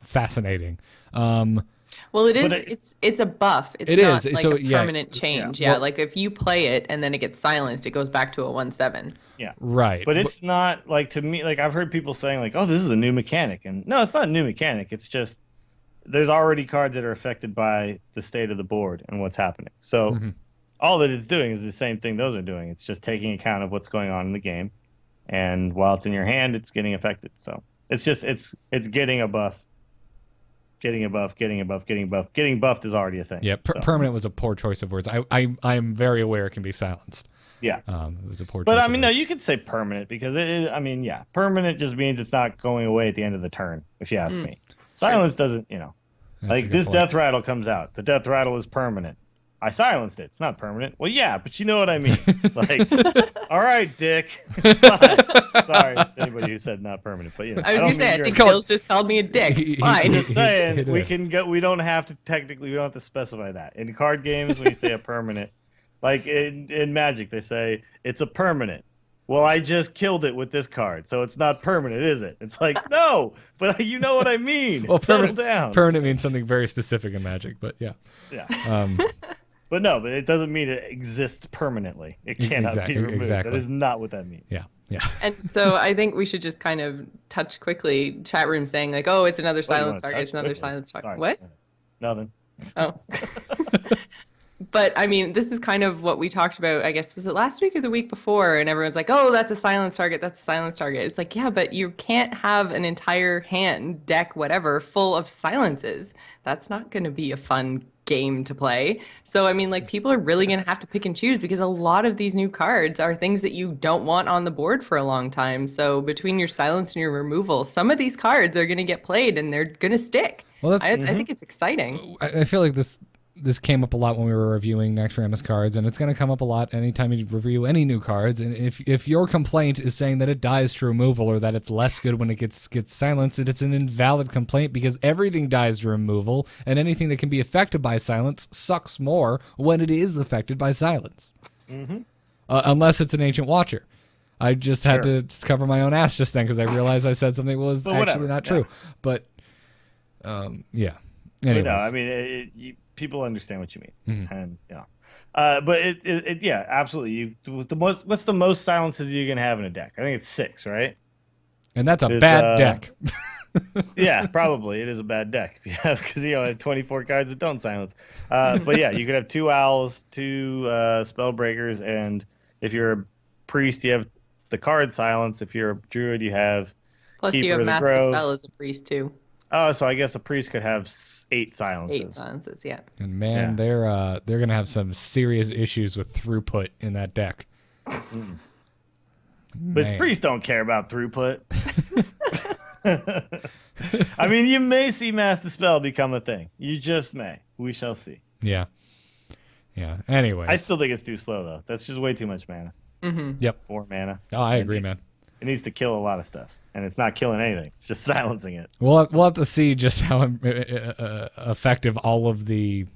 fascinating. Well, it is. It's a buff. It's not like a permanent change. Yeah, like if you play it and then it gets silenced, it goes back to a 1/7. Yeah, right. But it's not like, to me. Like I've heard people saying like, "Oh, this is a new mechanic," and no, it's not a new mechanic. It's just there's already cards that are affected by the state of the board and what's happening. So all that it's doing is the same thing those are doing. It's just taking account of what's going on in the game, and while it's in your hand, it's getting affected. So it's just it's getting a buff. Getting a buff, getting a buff, getting buff. Getting buffed is already a thing. Yeah, permanent was a poor choice of words. I'm very aware it can be silenced. Yeah. It was a poor choice. But I mean, no, you could say permanent, because it is, permanent just means it's not going away at the end of the turn, if you ask me. Silence doesn't, That's like this death rattle comes out. The death rattle is permanent. I silenced it. It's not permanent. Well, yeah, but you know what I mean. Like, all right, Dick. It's fine. Sorry to anybody who said not permanent, but I was gonna say, I think called- Gil's just called me a dick. I'm Fine. just saying It we is. can go. We don't have to technically. We don't have to specify that in card games. When you say a permanent, like in Magic, they say it's a permanent. Well, I just killed it with this card, so it's not permanent, is it? It's like no, but you know what I mean. Well, Settle down. Permanent means something very specific in Magic, but yeah. Yeah, Um, but no, but it doesn't mean it exists permanently. It cannot Exactly- be removed. exactly. That is not what that means. yeah, yeah. And so I think we should just kind of touch quickly. Chat room saying like, "Oh, it's another What do you silence wanna target. touch It's another quickly? silence target." Sorry. What? Nothing. Oh. But I mean, this is kind of what we talked about, I guess, was it last week or the week before? And everyone's like, oh, that's a silence target. That's a silence target. It's like, yeah, but you can't have an entire hand, deck, whatever, full of silences. That's not going to be a fun game to play. So, I mean, like, people are really going to have to pick and choose because a lot of these new cards are things that you don't want on the board for a long time. So, between your silence and your removal, some of these cards are going to get played and they're going to stick. Well, that's I think it's exciting. I feel like this came up a lot when we were reviewing Naxxramas cards, and it's going to come up a lot anytime you review any new cards. And if your complaint is saying that it dies to removal or that it's less good when it gets silenced, it's an invalid complaint because everything dies to removal, and anything that can be affected by silence sucks more when it is affected by silence. Unless it's an Ancient Watcher. I just had Sure. to cover my own ass just then because I realized I said something was But actually whatever, not yeah. true. But yeah. But Anyways. no, I mean, people understand what you mean, Mm-hmm. and but yeah, absolutely. What's the most silences you can have in a deck? I think it's 6, right? And that's a There's, bad deck. Yeah, probably it is a bad deck if you have because I have 24 cards that don't silence. But yeah, you could have 2 owls, 2 spellbreakers, and if you're a priest, you have the card silence. If you're a druid, you have Plus, Keeper you have of the Master Grove. Spell as a priest, too. Oh, so I guess a priest could have 8 silences. 8 silences, yeah. And man, Yeah. they're gonna have some serious issues with throughput in that deck. But Man. priests don't care about throughput. I mean, you may see Master Spell become a thing. You just may. We shall see. Yeah. Yeah. Anyways. I still think it's too slow, though. That's just way too much mana. Yep. 4 mana. Oh, I agree, man. It needs to kill a lot of stuff. And it's not killing anything. It's just silencing it. We'll have to see just how effective all of the.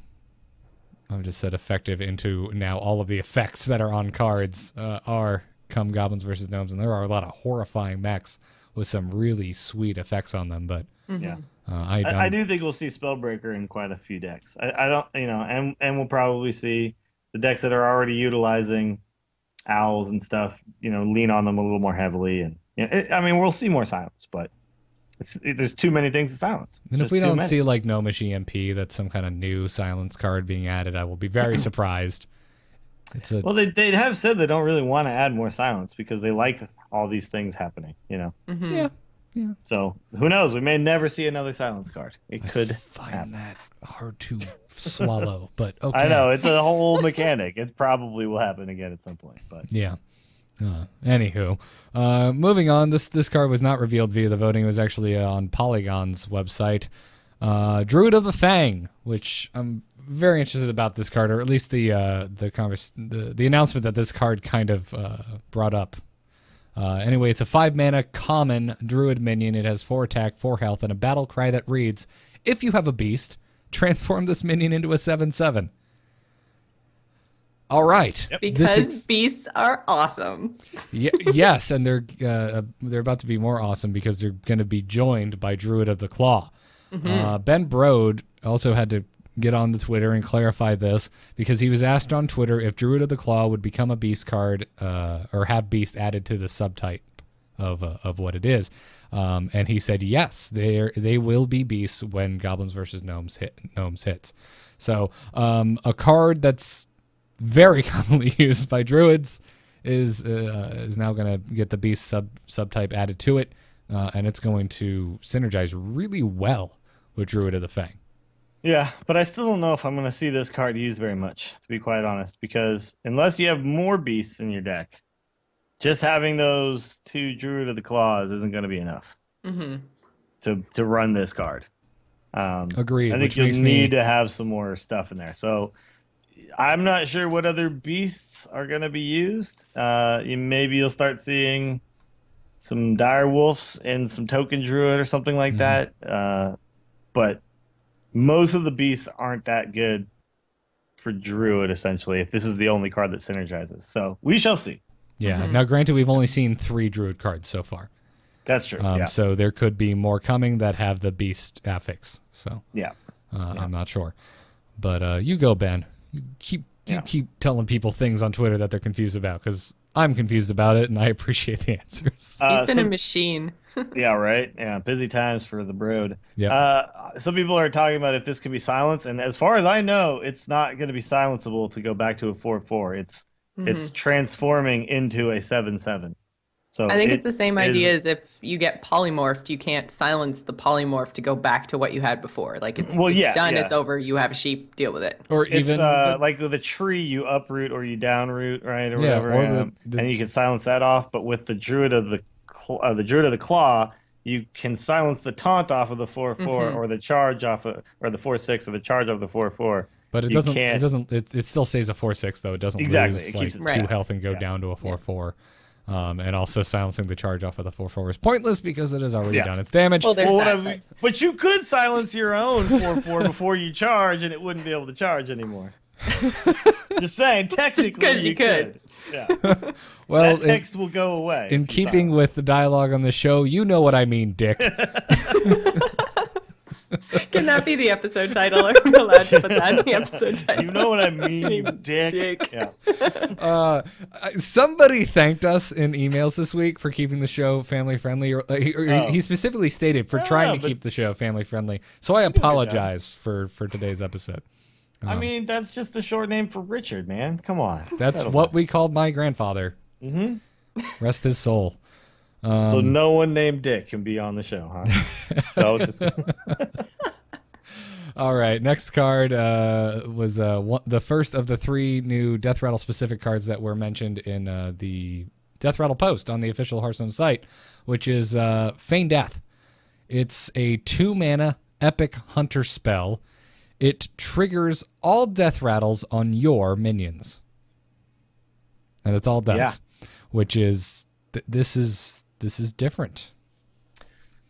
I just said effective into now all of the effects that are on cards are come Goblins versus Gnomes, and there are a lot of horrifying mechs with some really sweet effects on them. But Yeah. I I do think we'll see Spellbreaker in quite a few decks. I don't, and we'll probably see the decks that are already utilizing owls and stuff, lean on them a little more heavily. And I mean, we'll see more silence, but there's too many things to silence. And if Just we too don't many. see like Gnomish EMP, that's some kind of new silence card being added, I will be very surprised. It's a Well, they have said they don't really want to add more silence because they like all these things happening, yeah. So who knows? We may never see another silence card. It could Find happen. that hard to swallow, but okay. I know it's a whole mechanic. It probably will happen again at some point, but Yeah. Anywho, moving on. This card was not revealed via the voting. It was actually on Polygon's website. Druid of the Fang, which I'm very interested about this card, or at least the announcement that this card kind of brought up. Anyway, it's a 5-mana common druid minion. It has 4 attack, 4 health, and a battle cry that reads, "If you have a beast, transform this minion into a 7/7." All right. Because beasts are awesome. Yes, and they're about to be more awesome because they're going to be joined by Druid of the Claw. Ben Brode also had to get on the Twitter and clarify this because he was asked on Twitter if Druid of the Claw would become a beast card or have beast added to the subtype of what it is. And he said yes, they will be beasts when Goblins versus Gnomes hits. So a card that's very commonly used by druids is now going to get the beast subtype added to it, and it's going to synergize really well with Druid of the Fang. yeah. But I still don't know if I'm going to see this card used very much, to be quite honest, because unless you have more beasts in your deck, just having those 2 Druid of the Claws isn't going to be enough to run this card. Agreed. I think which you'll makes need me to have some more stuff in there. So I'm not sure what other beasts are going to be used. Maybe you'll start seeing some dire wolves and some token druid or something like that. But most of the beasts aren't that good for druid, essentially, if this is the only card that synergizes. So we shall see. Yeah. Now, granted, we've only seen 3 druid cards so far. That's true. Yeah. So there could be more coming that have the beast affix. So Yeah. I'm not sure. But you go, Ben. You keep telling people things on Twitter that they're confused about, because I'm confused about it, and I appreciate the answers. He's been a machine. Yeah, right. Yeah, busy times for the brood. Yeah. Some people are talking about if this can be silenced, and as far as I know, it's not going to be silenceable to go back to a 4/4. It's transforming into a 7/7. So I think it's the same idea as if you get polymorphed, you can't silence the polymorph to go back to what you had before. Like it's done, yeah. it's over. You have a sheep, deal with it. Or it's even like with a tree, you uproot or you downroot, right, or whatever, or and you can silence that off. But with the druid of the claw, you can silence the taunt off of the 4/4 or the charge off of, or the 4/6 or the charge of the 4/4. But it doesn't. It doesn't. It still stays a 4/6 though. It doesn't lose It like keeps it 2 health and go down to a 4/4. And also silencing the charge off of the 4/4 is pointless because it has already done its damage. Well, there's that. But you could silence your own 4/4 before you charge, and it wouldn't be able to charge anymore. Just saying, technically, Just 'cause you could. Yeah. Well, that text will go away. In keeping with the dialogue on the show, you know what I mean, Dick. Can that be the episode title? Are we allowed to put that in the episode title? You know what I mean, you dick. Yeah. Somebody thanked us in emails this week for keeping the show family friendly. He specifically stated for trying to keep the show family friendly. So I apologize for today's episode. I mean, that's just the short name for Richard, man. Come on. That's what we called my grandfather. Rest his soul. So no one named Dick can be on the show, huh? No, All right. Next card was the first of the 3 new Death Rattle specific cards that were mentioned in the Death Rattle post on the official Hearthstone site, which is Feign Death. It's a 2-mana epic hunter spell. It triggers all Death Rattles on your minions. And that's all it does. Which is this is different.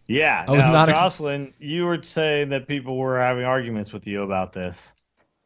Yeah. I was not Jocelyn, you were saying that people were having arguments with you about this.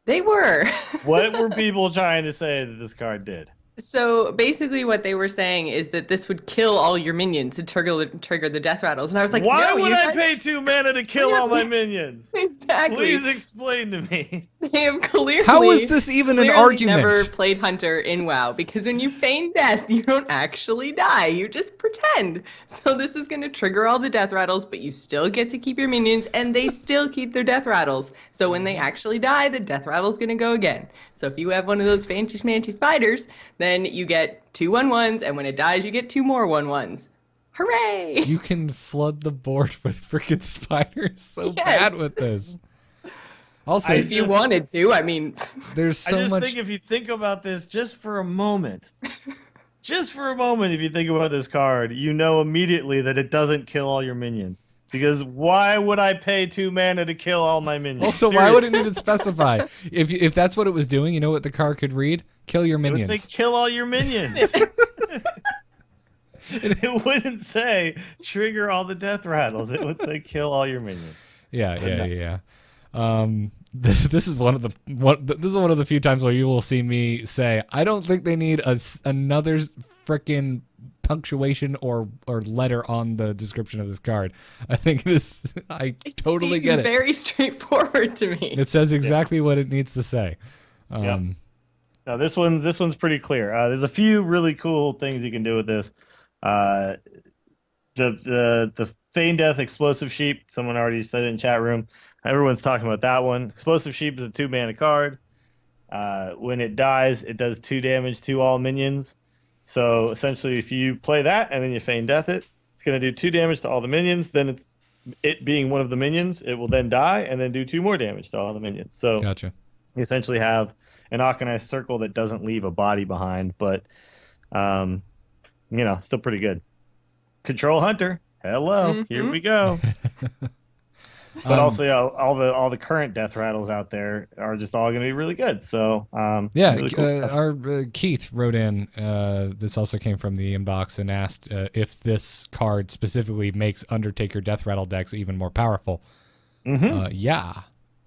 They were. What were people trying to say that this card did? So basically what they were saying is that this would kill all your minions to trigger the death rattles. And I was like, why no, would I pay 2 mana to kill all my minions? Exactly. Please explain to me. They have clearly. How is this even an argument? Never played Hunter in WoW, because when you feign death, you don't actually die. You just pretend. So this is going to trigger all the death rattles, but you still get to keep your minions, and they still keep their death rattles. So when they actually die, the death rattle's going to go again. So if you have one of those fancy schmancy spiders, then you get 2 1/1s, and when it dies, you get 2 more 1/1s. Hooray! You can flood the board with freaking spiders so bad with this. Also, if you wanted to, I mean, there's so much. I just think if you think about this just for a moment, if you think about this card, you know immediately that it doesn't kill all your minions. Because why would I pay 2 mana to kill all my minions? Also, why would it need to specify? If that's what it was doing, you know what the card could read? Kill your minions. It would say kill all your minions. It wouldn't say trigger all the death rattles. It would say kill all your minions. Yeah. This is one of the few times where you will see me say, I don't think they need another frickin' punctuation or letter on the description of this card. I think I totally get it. Very straightforward to me. It says exactly what it needs to say. Now this one's pretty clear. There's a few really cool things you can do with this. The Feign Death Explosive Sheep. Someone already said it in chat room. Everyone's talking about that one. Explosive Sheep is a 2-mana card. When it dies, it does 2 damage to all minions. So essentially, if you play that and then you Feign Death it, it's going to do 2 damage to all the minions. Then it being one of the minions, it will then die and then do 2 more damage to all the minions. So gotcha. You essentially have an Arcanized Circle that doesn't leave a body behind, but still pretty good. Control Hunter. Hello. Here we go. But also, yeah, all the current death rattles out there are just all going to be really good. So Yeah, really cool stuff. our Keith wrote in. This also came from the inbox and asked if this card specifically makes Undertaker Death Rattle decks even more powerful. Yeah,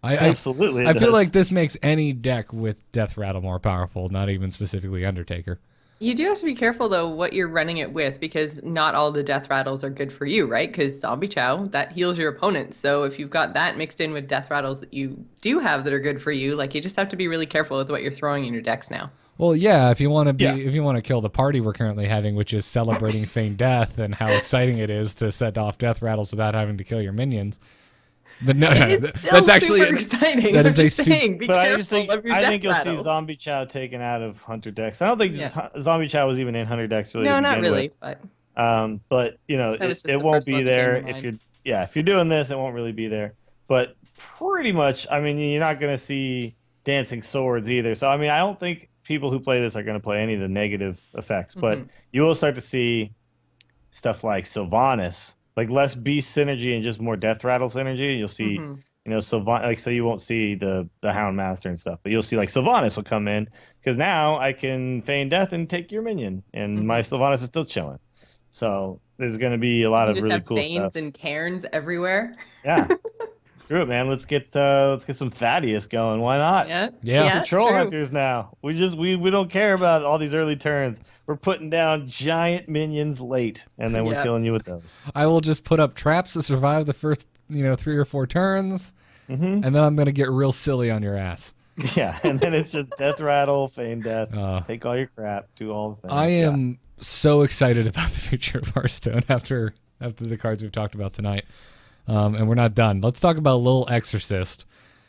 Absolutely, I it feel does. like this makes any deck with Death Rattle more powerful. Not even specifically Undertaker. You do have to be careful though what you're running it with because not all the death rattles are good for you, right? Because Zombie Chow, that heals your opponent. So if you've got that mixed in with death rattles that you do have that are good for you, like you just have to be really careful with what you're throwing in your decks now. Well, yeah, if you want to be, Yeah. if you want to kill the party we're currently having, which is celebrating feigned death and how exciting it is to set off death rattles without having to kill your minions. But no, It is still that's actually super exciting. that I'm is a just su- saying, be But I careful just think of your I death think you'll see rattles. Zombie Chow taken out of Hunter decks. I don't think Yeah. Zombie Chow was even in Hunter decks really. No, to not begin really, with. but But you know, That was just it the won't first be one that came there to if mind. if you're doing this, it won't really be there. But pretty much, I mean, you're not going to see dancing swords either. So I mean, I don't think people who play this are going to play any of the negative effects. But you will start to see stuff like Sylvanas, like less beast synergy and just more death rattle synergy. You'll see. You know, so you won't see the Hound Master and stuff, but you'll see like Sylvanas will come in because now I can feign death and take your minion, and my Sylvanas is still chilling. So there's going to be a lot you of just really have cool veins stuff. and cairns everywhere. Yeah, screw it, man. Let's get some Thaddeus going. Why not? Yeah. Troll true. hunters now. We don't care about all these early turns. We're putting down giant minions late, and then we're Yeah. killing you with those. I will just put up traps to survive the first 3 or 4 turns, and then I'm gonna get real silly on your ass. Yeah, and then it's just death rattle, feign death, Uh, take all your crap, do all the things. I Yeah. am so excited about the future of Hearthstone after the cards we've talked about tonight, and we're not done. Let's talk about Lil Exorcist,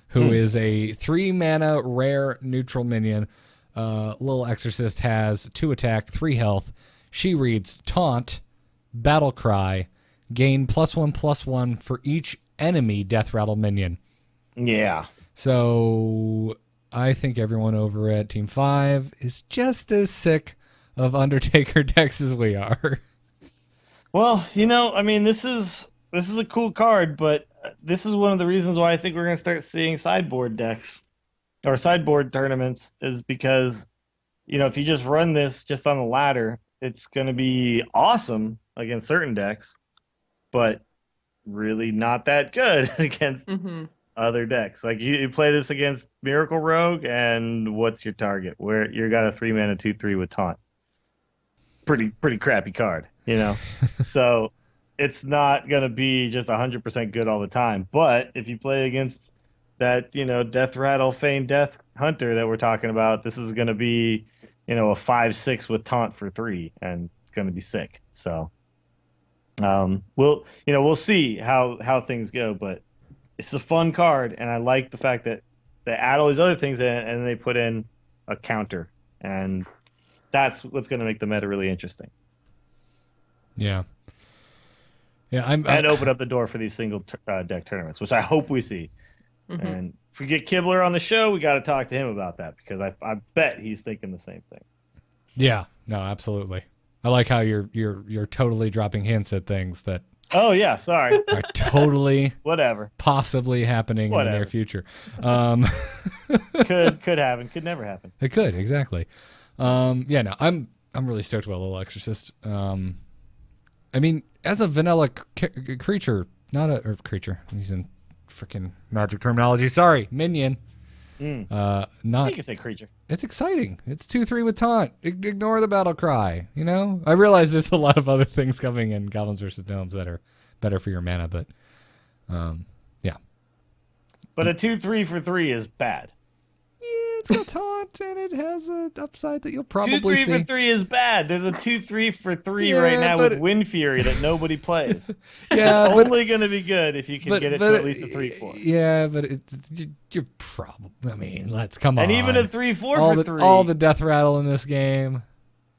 who is a 3-mana rare neutral minion. Lil Exorcist has 2 attack, 3 health. She reads Taunt, Battle Cry, gain +1/+1 for each enemy Death Rattle minion. Yeah. So I think everyone over at Team 5 is just as sick of Undertaker decks as we are. Well, I mean, this is a cool card, but this is one of the reasons why I think we're going to start seeing sideboard decks or sideboard tournaments is because, if you just run this just on the ladder, it's going to be awesome against certain decks, but really not that good against other decks. Like you play this against Miracle Rogue, and what's your target? Where you got a 3-mana 2/3 with Taunt. Pretty crappy card, So it's not gonna be just 100% good all the time. But if you play against that, Death Rattle, Feign Death Hunter that we're talking about, this is gonna be, a 5/6 with Taunt for 3, and it's gonna be sick. So we'll see how things go, but it's a fun card, and I like the fact that they add all these other things in, and they put in a counter, and that's what's going to make the meta really interesting. Yeah. Yeah, And open up the door for these single deck tournaments, which I hope we see. And if we get Kibler on the show, we got to talk to him about that because I bet he's thinking the same thing. Yeah, no, absolutely. I like how you're totally dropping hints at things that Oh yeah, sorry. are totally Whatever. possibly happening in the near future. Could happen. Could never happen. It could, exactly. Yeah, no, I'm really stoked about Little Exorcist. I mean, as a vanilla creature, not a creature. He's in freaking magic terminology. Sorry, minion. Not. You can say creature. It's exciting. It's 2/3 with taunt. Ignore the battle cry. I realize there's a lot of other things coming in Goblins versus Gnomes that are better for your mana, but yeah. But a 2/3 for 3 is bad. It's got taunt and it has an upside that you'll probably 2/3 see. for 3 is bad. There's a 2/3 for 3 Yeah, right now but with Wind Fury that nobody plays. Yeah, It's but only going to be good if you can get it to at least a 3/4. Yeah, but you're probably. I mean, come on. And even a 3/4 all for the 3. all the death rattle in this game.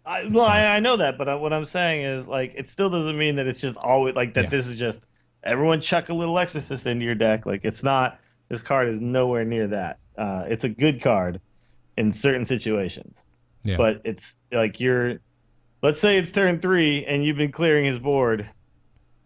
I know that, but what I'm saying is like it still doesn't mean that it's just always like that. Yeah. This is just everyone chuck a little Exorcist into your deck. Like it's not. This card is nowhere near that. It's a good card in certain situations, Yeah. but it's like let's say it's turn 3 and you've been clearing his board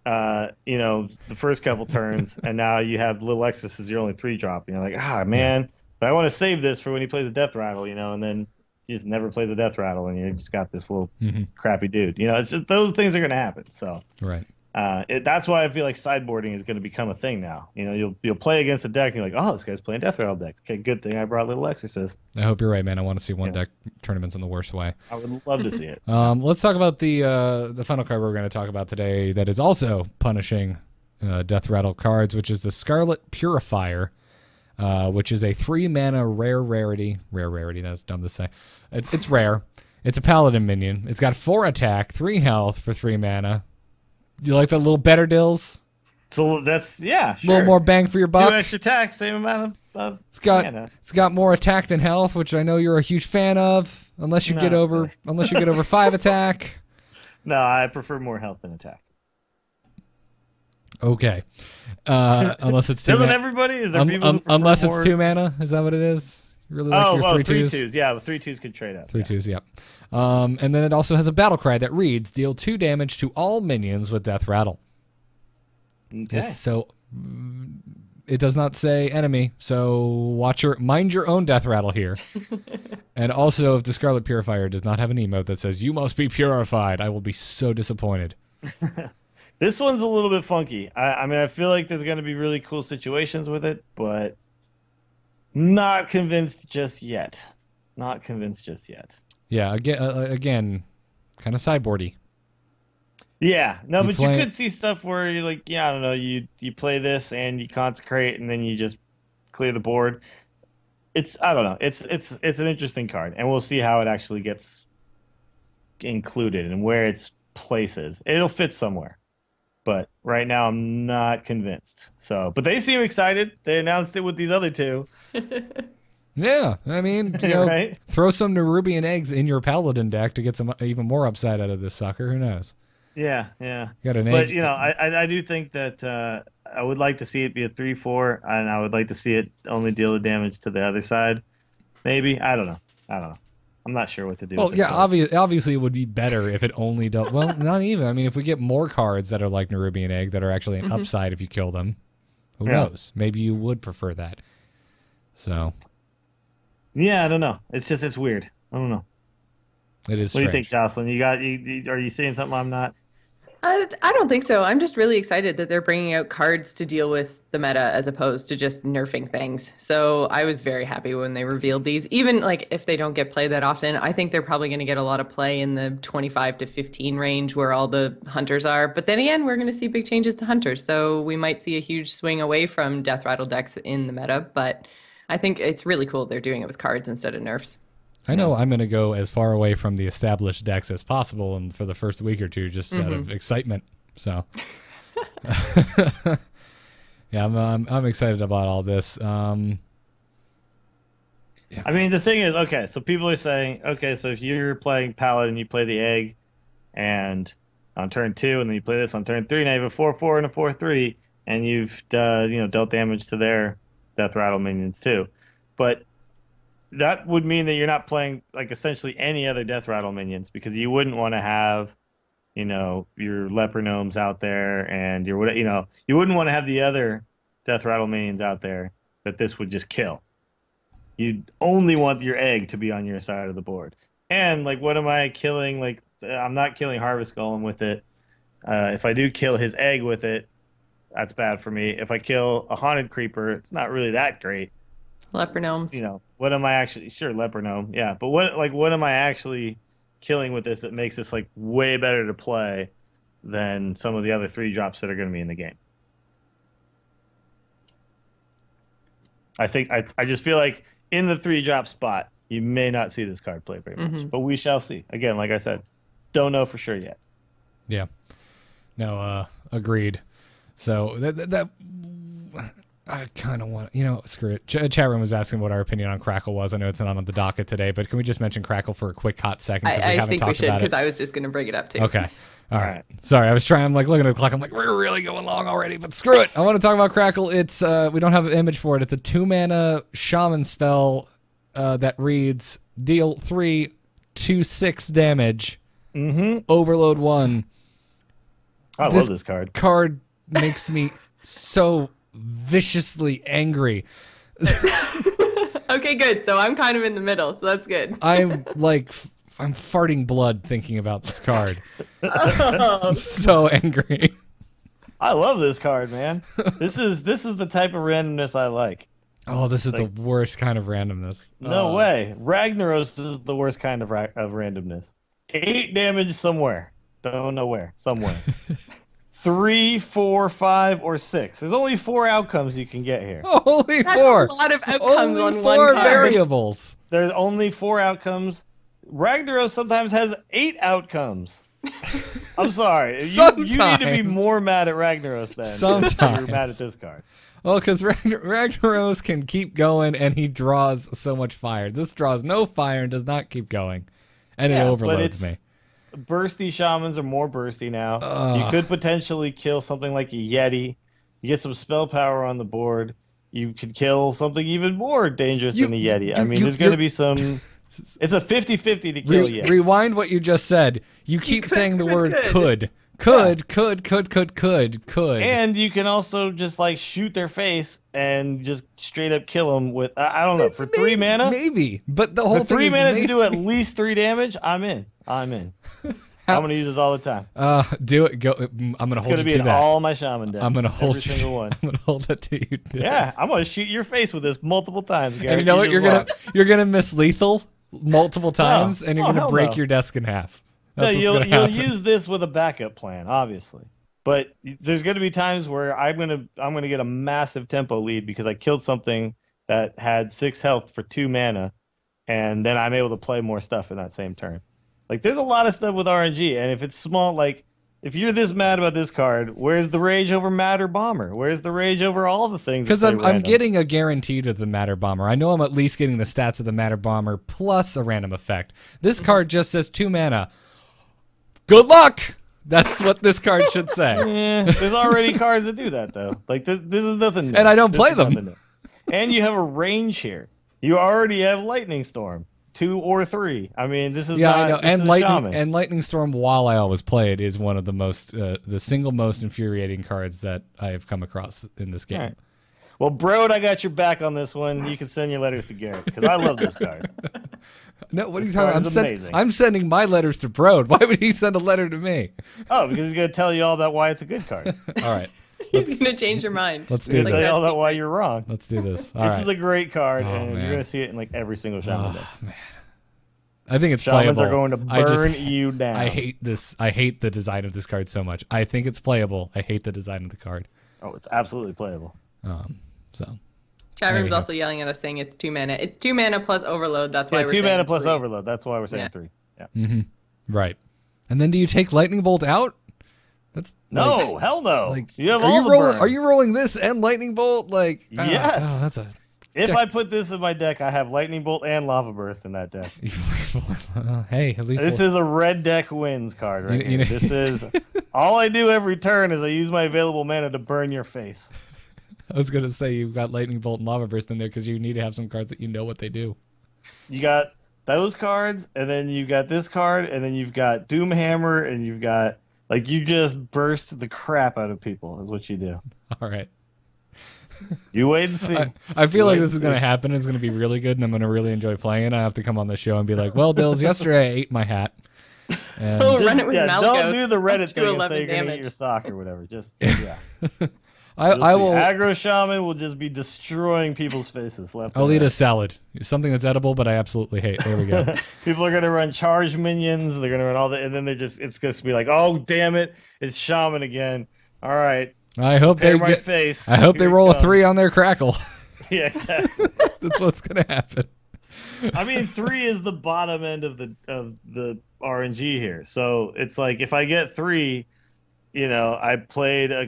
the first couple turns, and now you have Little Exodus as your only 3-drop. And you're like, man, but I want to save this for when he plays a Death Rattle, and then he just never plays a Death Rattle, and you just got this little crappy dude. It's just, those things are going to happen. So Right. That's why I feel like sideboarding is going to become a thing now. You'll play against a deck, and you're like, oh, this guy's playing Death Rattle deck. Okay, good thing I brought Little Exorcist. I hope you're right, man. I want to see one deck tournaments in the worst way. I would love to see it. Let's talk about the final card we're going to talk about today that is also punishing Death Rattle cards, which is the Scarlet Purifier, which is a 3-mana rare rarity. Rare rarity, that's dumb to say. It's rare. It's a Paladin minion. It's got 4 attack, 3 health for 3 mana. You like that little better deals? So that's, yeah, sure. A little more bang for your buck. 2 extra attack, same amount of It's got mana. It's got more attack than health, which I know you're a huge fan of. Unless you get over 5 attack. No, I prefer more health than attack. Okay. Unless it's 2 Doesn't mana. everybody? Is there people who prefer Unless more? it's 2 mana, is that what it is? You really like your 3/2s? Yeah, the 3/2s could trade up. 3/2s, yep. And then it also has a battle cry that reads, deal 2 damage to all minions with Death Rattle. Okay. So it does not say enemy, so mind your own Death Rattle here. And also, if the Scarlet Purifier does not have an emote that says, you must be purified, I will be so disappointed. This one's a little bit funky. I mean, I feel like there's going to be really cool situations with it, but not convinced just yet. Not convinced just yet. Yeah, again, kind of sideboardy. Yeah, no, but you play- could see stuff where you're like, yeah, I don't know, you play this and you consecrate and then you just clear the board. I don't know. It's an interesting card, and we'll see how it actually gets included and where its places. It'll fit somewhere. But right now I'm not convinced. So, but they seem excited. They announced it with these other 2. Yeah, I mean, Right? throw some Nerubian eggs in your Paladin deck to get some even more upside out of this sucker. Who knows? Yeah. You got an But egg. I do think that I would like to see it be a 3/4, and I would like to see it only deal the damage to the other side. Maybe, I don't know. I'm not sure what to do. Well, with this yeah, card. obviously it would be better if it only does. Well, not even. I mean, if we get more cards that are like Nerubian Egg that are actually an upside if you kill them, who knows? Maybe you would prefer that. So. Yeah, I don't know. It's weird. I don't know. It is. What do you strange. think, Jocelyn? Are you seeing something I'm not? I don't think so. I'm just really excited that they're bringing out cards to deal with the meta as opposed to just nerfing things. So I was very happy when they revealed these. Even like if they don't get played that often, I think they're probably going to get a lot of play in the 25 to 15 range where all the hunters are. But then again, we're going to see big changes to hunters. So we might see a huge swing away from Death Rattle decks in the meta. But I think it's really cool they're doing it with cards instead of nerfs. I know I'm going to go as far away from the established decks as possible, and for the first week or two, just out of excitement. So, yeah, I'm excited about all this. I mean, the thing is, okay, so people are saying, okay, so if you're playing Paladin, you play the egg, and on turn 2, and then you play this on turn 3, now you have a 4/4 and a 4/3, and you've dealt damage to their Death Rattle minions too. But that would mean that you're not playing like essentially any other Death Rattle minions, because you wouldn't want to have, your Leper Gnomes out there, and you wouldn't want to have the other Death Rattle minions out there that this would just kill. You'd only want your egg to be on your side of the board. And like, what am I killing? Like, I'm not killing Harvest Golem with it. If I do kill his egg with it, that's bad for me. If I kill a Haunted Creeper, it's not really that great. Leper Gnomes. What am I actually? Sure, Leper Gnome, yeah. But what am I actually killing with this that makes this like way better to play than some of the other 3-drops that are going to be in the game? I think I just feel like in the 3-drop spot, you may not see this card play very much, but we shall see. Again, like I said, don't know for sure yet. Yeah. No, agreed. So that I kind of want, screw it. Chat room was asking what our opinion on Crackle was. I know it's not on the docket today, but can we just mention Crackle for a quick hot second? I think we should, because I was just going to bring it up too. Okay. All right. Sorry, I was trying. I'm like looking at the clock. I'm like, we're really going long already, but screw it. I want to talk about Crackle. It's we don't have an image for it. It's a 2-mana shaman spell that reads deal 3 to 6 damage. Overload 1. I love this card. Card makes me so viciously angry. Okay, good. So I'm kind of in the middle, so that's good. I'm farting blood thinking about this card. I'm so angry. I love this card, man. This is the type of randomness I like. Oh, this is the worst kind of randomness. No way. Ragnaros is the worst kind of randomness. 8 damage somewhere. Don't know where. Somewhere. 3, 4, 5, or 6. There's only 4 outcomes you can get here. Only That's 4. a lot of outcomes Only on 4 one card. variables. There's only 4 outcomes. Ragnaros sometimes has 8 outcomes. I'm sorry. You need to be Sometimes. more mad at Ragnaros then. Sometimes. You're mad at this card. Well, because Ragnaros can keep going and he draws so much fire. This draws no fire and does not keep going. And it Yeah, but overloads me. Bursty shamans are more bursty now. You could potentially kill something like a Yeti. You get some spell power on the board. You could kill something even more dangerous than a Yeti. I mean, there's going to be some... It's a 50-50 to kill a Yeti. Rewind what you just said. You keep saying the word could. Could. And you can also just like shoot their face and just straight up kill them with, I don't know, for 3 mana? Maybe. But the whole For thing 3 is mana maybe. to do at least 3 damage, I'm in. I'm gonna use this all the time. Do it. Go. I'm gonna It's hold gonna you be to in that. all my shaman decks. I'm gonna hold every you. single one. I'm gonna hold that to you. Yeah, I'm gonna shoot your face with this multiple times, Garrett. And you know what? just You're lost. gonna miss lethal multiple times, and you're Oh, gonna hell break no. your desk in half. No, That's what's you'll gonna happen. use this with a backup plan, obviously. But there's gonna be times where I'm gonna get a massive tempo lead because I killed something that had 6 health for 2 mana, and then I'm able to play more stuff in that same turn. Like there's a lot of stuff with RNG, and if it's small, like if you're this mad about this card, where's the rage over Matter Bomber? Where's the rage over all the things? Because that I'm say random? getting a guaranteed of the Matter Bomber. I know I'm at least getting the stats of the Matter Bomber plus a random effect. This card just says 2 mana. Good luck! That's what this card should say. There's already cards that do that though. Like this is nothing new. And I don't This play is them. nothing new. And you have a range here. You already have Lightning Storm, 2 or 3. I mean, this is Yeah, not, I know. this And is Lightning Shaman. Lightning Storm, while I always play it, is one of the most, the single most infuriating cards that I have come across in this game. All right. Well, Broad, I got your back on this one. You can send your letters to Garrett because I love this card. No, what are you This talking card about? is amazing. I'm sending my letters to Broad. Why would he send a letter to me? Oh, because he's gonna tell you all about why it's a good card. All right, He's gonna change your mind. let's He's do gonna Like tell this. you all that about why secret. you're wrong. Let's do this. All This right. is a great card, Oh, and man. you're gonna see it in like every single Shaman deck. Man. I think it's Shamans playable. are going to I just- burn you down. I hate this. I hate the design of this card so much. I think it's playable. I hate the design of the card. Oh, it's absolutely playable. So Chat There we room's go. also yelling at us saying it's 2 mana. It's 2 mana plus overload. That's why Yeah, we're 2 saying mana plus 3. Overload. That's why we're saying Yeah. 3. Yeah. right. And then do you take Lightning Bolt out? That's No, like, hell no. like you have are all you the rolling? burn. Are you rolling this and Lightning Bolt? Like Yes. Oh, that's a. If I put this in my deck, I have Lightning Bolt and Lava Burst in that deck. Hey, at least This is a red deck wins card right You here. know- This is all I do every turn is I use my available mana to burn your face. I was gonna say you've got Lightning Bolt and Lava Burst in there because you need to have some cards that you know what they do. You got those cards, and then you got this card, and then you've got Doomhammer, and you've got like you just burst the crap out of people. Is what you do. All right. You wait and see. I feel like Wait this and is going to see. happen. It's going to be really good, and I'm going to really enjoy playing it. I have to come on the show and be like, well, Dills, yesterday I ate my hat. And Oh, Just- run it with yeah, Malagos. don't do the Up Reddit to thing and 11 say you're gonna eat damage. your sock or whatever. Just yeah. I You'll will. see. Aggro Shaman will just be destroying people's faces left. I'll and eat a right. salad. Something that's edible, but I absolutely hate. There we go. People are gonna run charge minions. They're gonna run all that, and then it's going to be like, oh damn it, it's Shaman again. All right, I hope prepare they my get. face. I hope they Here it roll a comes. 3 on their crackle. Yeah, exactly. That's what's going to happen. I mean, 3 is the bottom end of the RNG here. So it's like if I get 3, I played a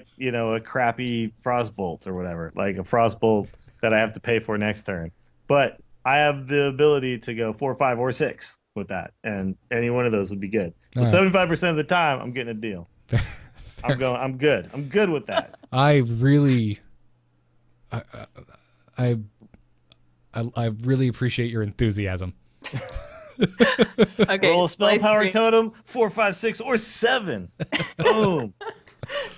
crappy Frostbolt or whatever, like a Frostbolt that I have to pay for next turn. But I have the ability to go 4, 5, or 6 with that, and any one of those would be good. So All right. 75% of the time, I'm getting a deal. I'm good. I'm good with that. I really, I really appreciate your enthusiasm. Okay, Roll a spell splice power screen. totem, 4, 5, 6, or 7. Boom.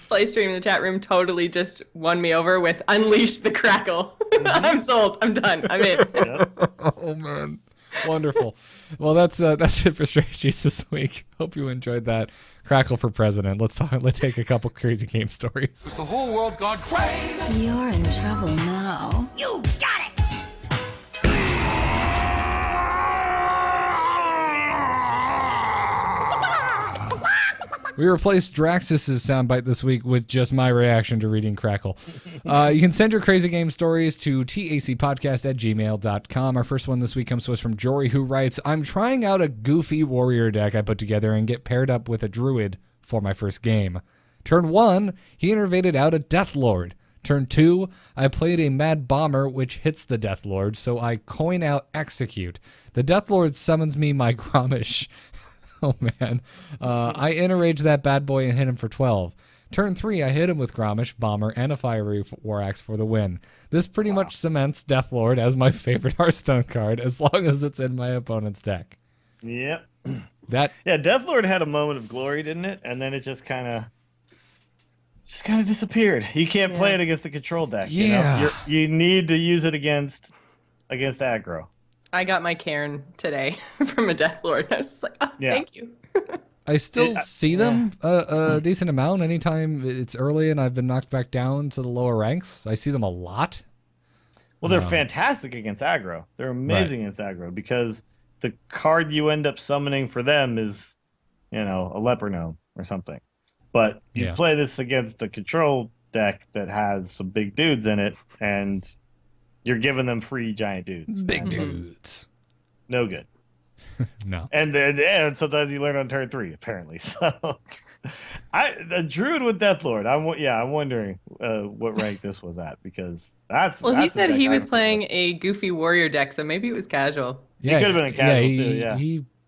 Play stream in the chat room totally just won me over with Unleash the Crackle. I'm sold. I'm done. I'm in. Oh man, wonderful. Well, that's it for strategies this week. Hope you enjoyed that. Crackle for president. Let's take a couple crazy game stories. The whole world gone crazy. You're in trouble now. You got it! We replaced Draxus's soundbite this week with just my reaction to reading Crackle. You can send your crazy game stories to tacpodcast@gmail.com. Our first one this week comes to us from Jory, who writes, I'm trying out a goofy warrior deck I put together and get paired up with a druid for my first game. Turn 1, he innovated out a Deathlord. Turn 2, I played a Mad Bomber, which hits the Deathlord, so I coin out Execute. The Deathlord summons me my Gromish. Oh, man. I enrage that bad boy and hit him for 12. Turn 3, I hit him with Gromish, Bomber, and a Fiery War Axe for the win. This pretty much cements Deathlord as my favorite Hearthstone card, as long as it's in my opponent's deck. Yep. That Yeah, Deathlord had a moment of glory, didn't it? And then it just kind of disappeared. You can't play it against the control deck. Yeah. You know? You need to use it against aggro. I got my Cairn today from a Deathlord. I was just like, oh, Yeah. thank you. I still see them a decent amount anytime it's early and I've been knocked back down to the lower ranks. I see them a lot. Well, they're fantastic against aggro. They're amazing against aggro because the card you end up summoning for them is, a leper gnome or something. But you play this against the control deck that has some big dudes in it, and you're giving them free giant dudes. Big dudes. No good. No. And sometimes you learn on turn 3, apparently. So, the druid with Deathlord. I'm wondering what rank this was at, because that's. Well, that's he the said deck he I was would playing play. a goofy warrior deck, so maybe it was casual. Yeah, could have been a casual he, too. Yeah.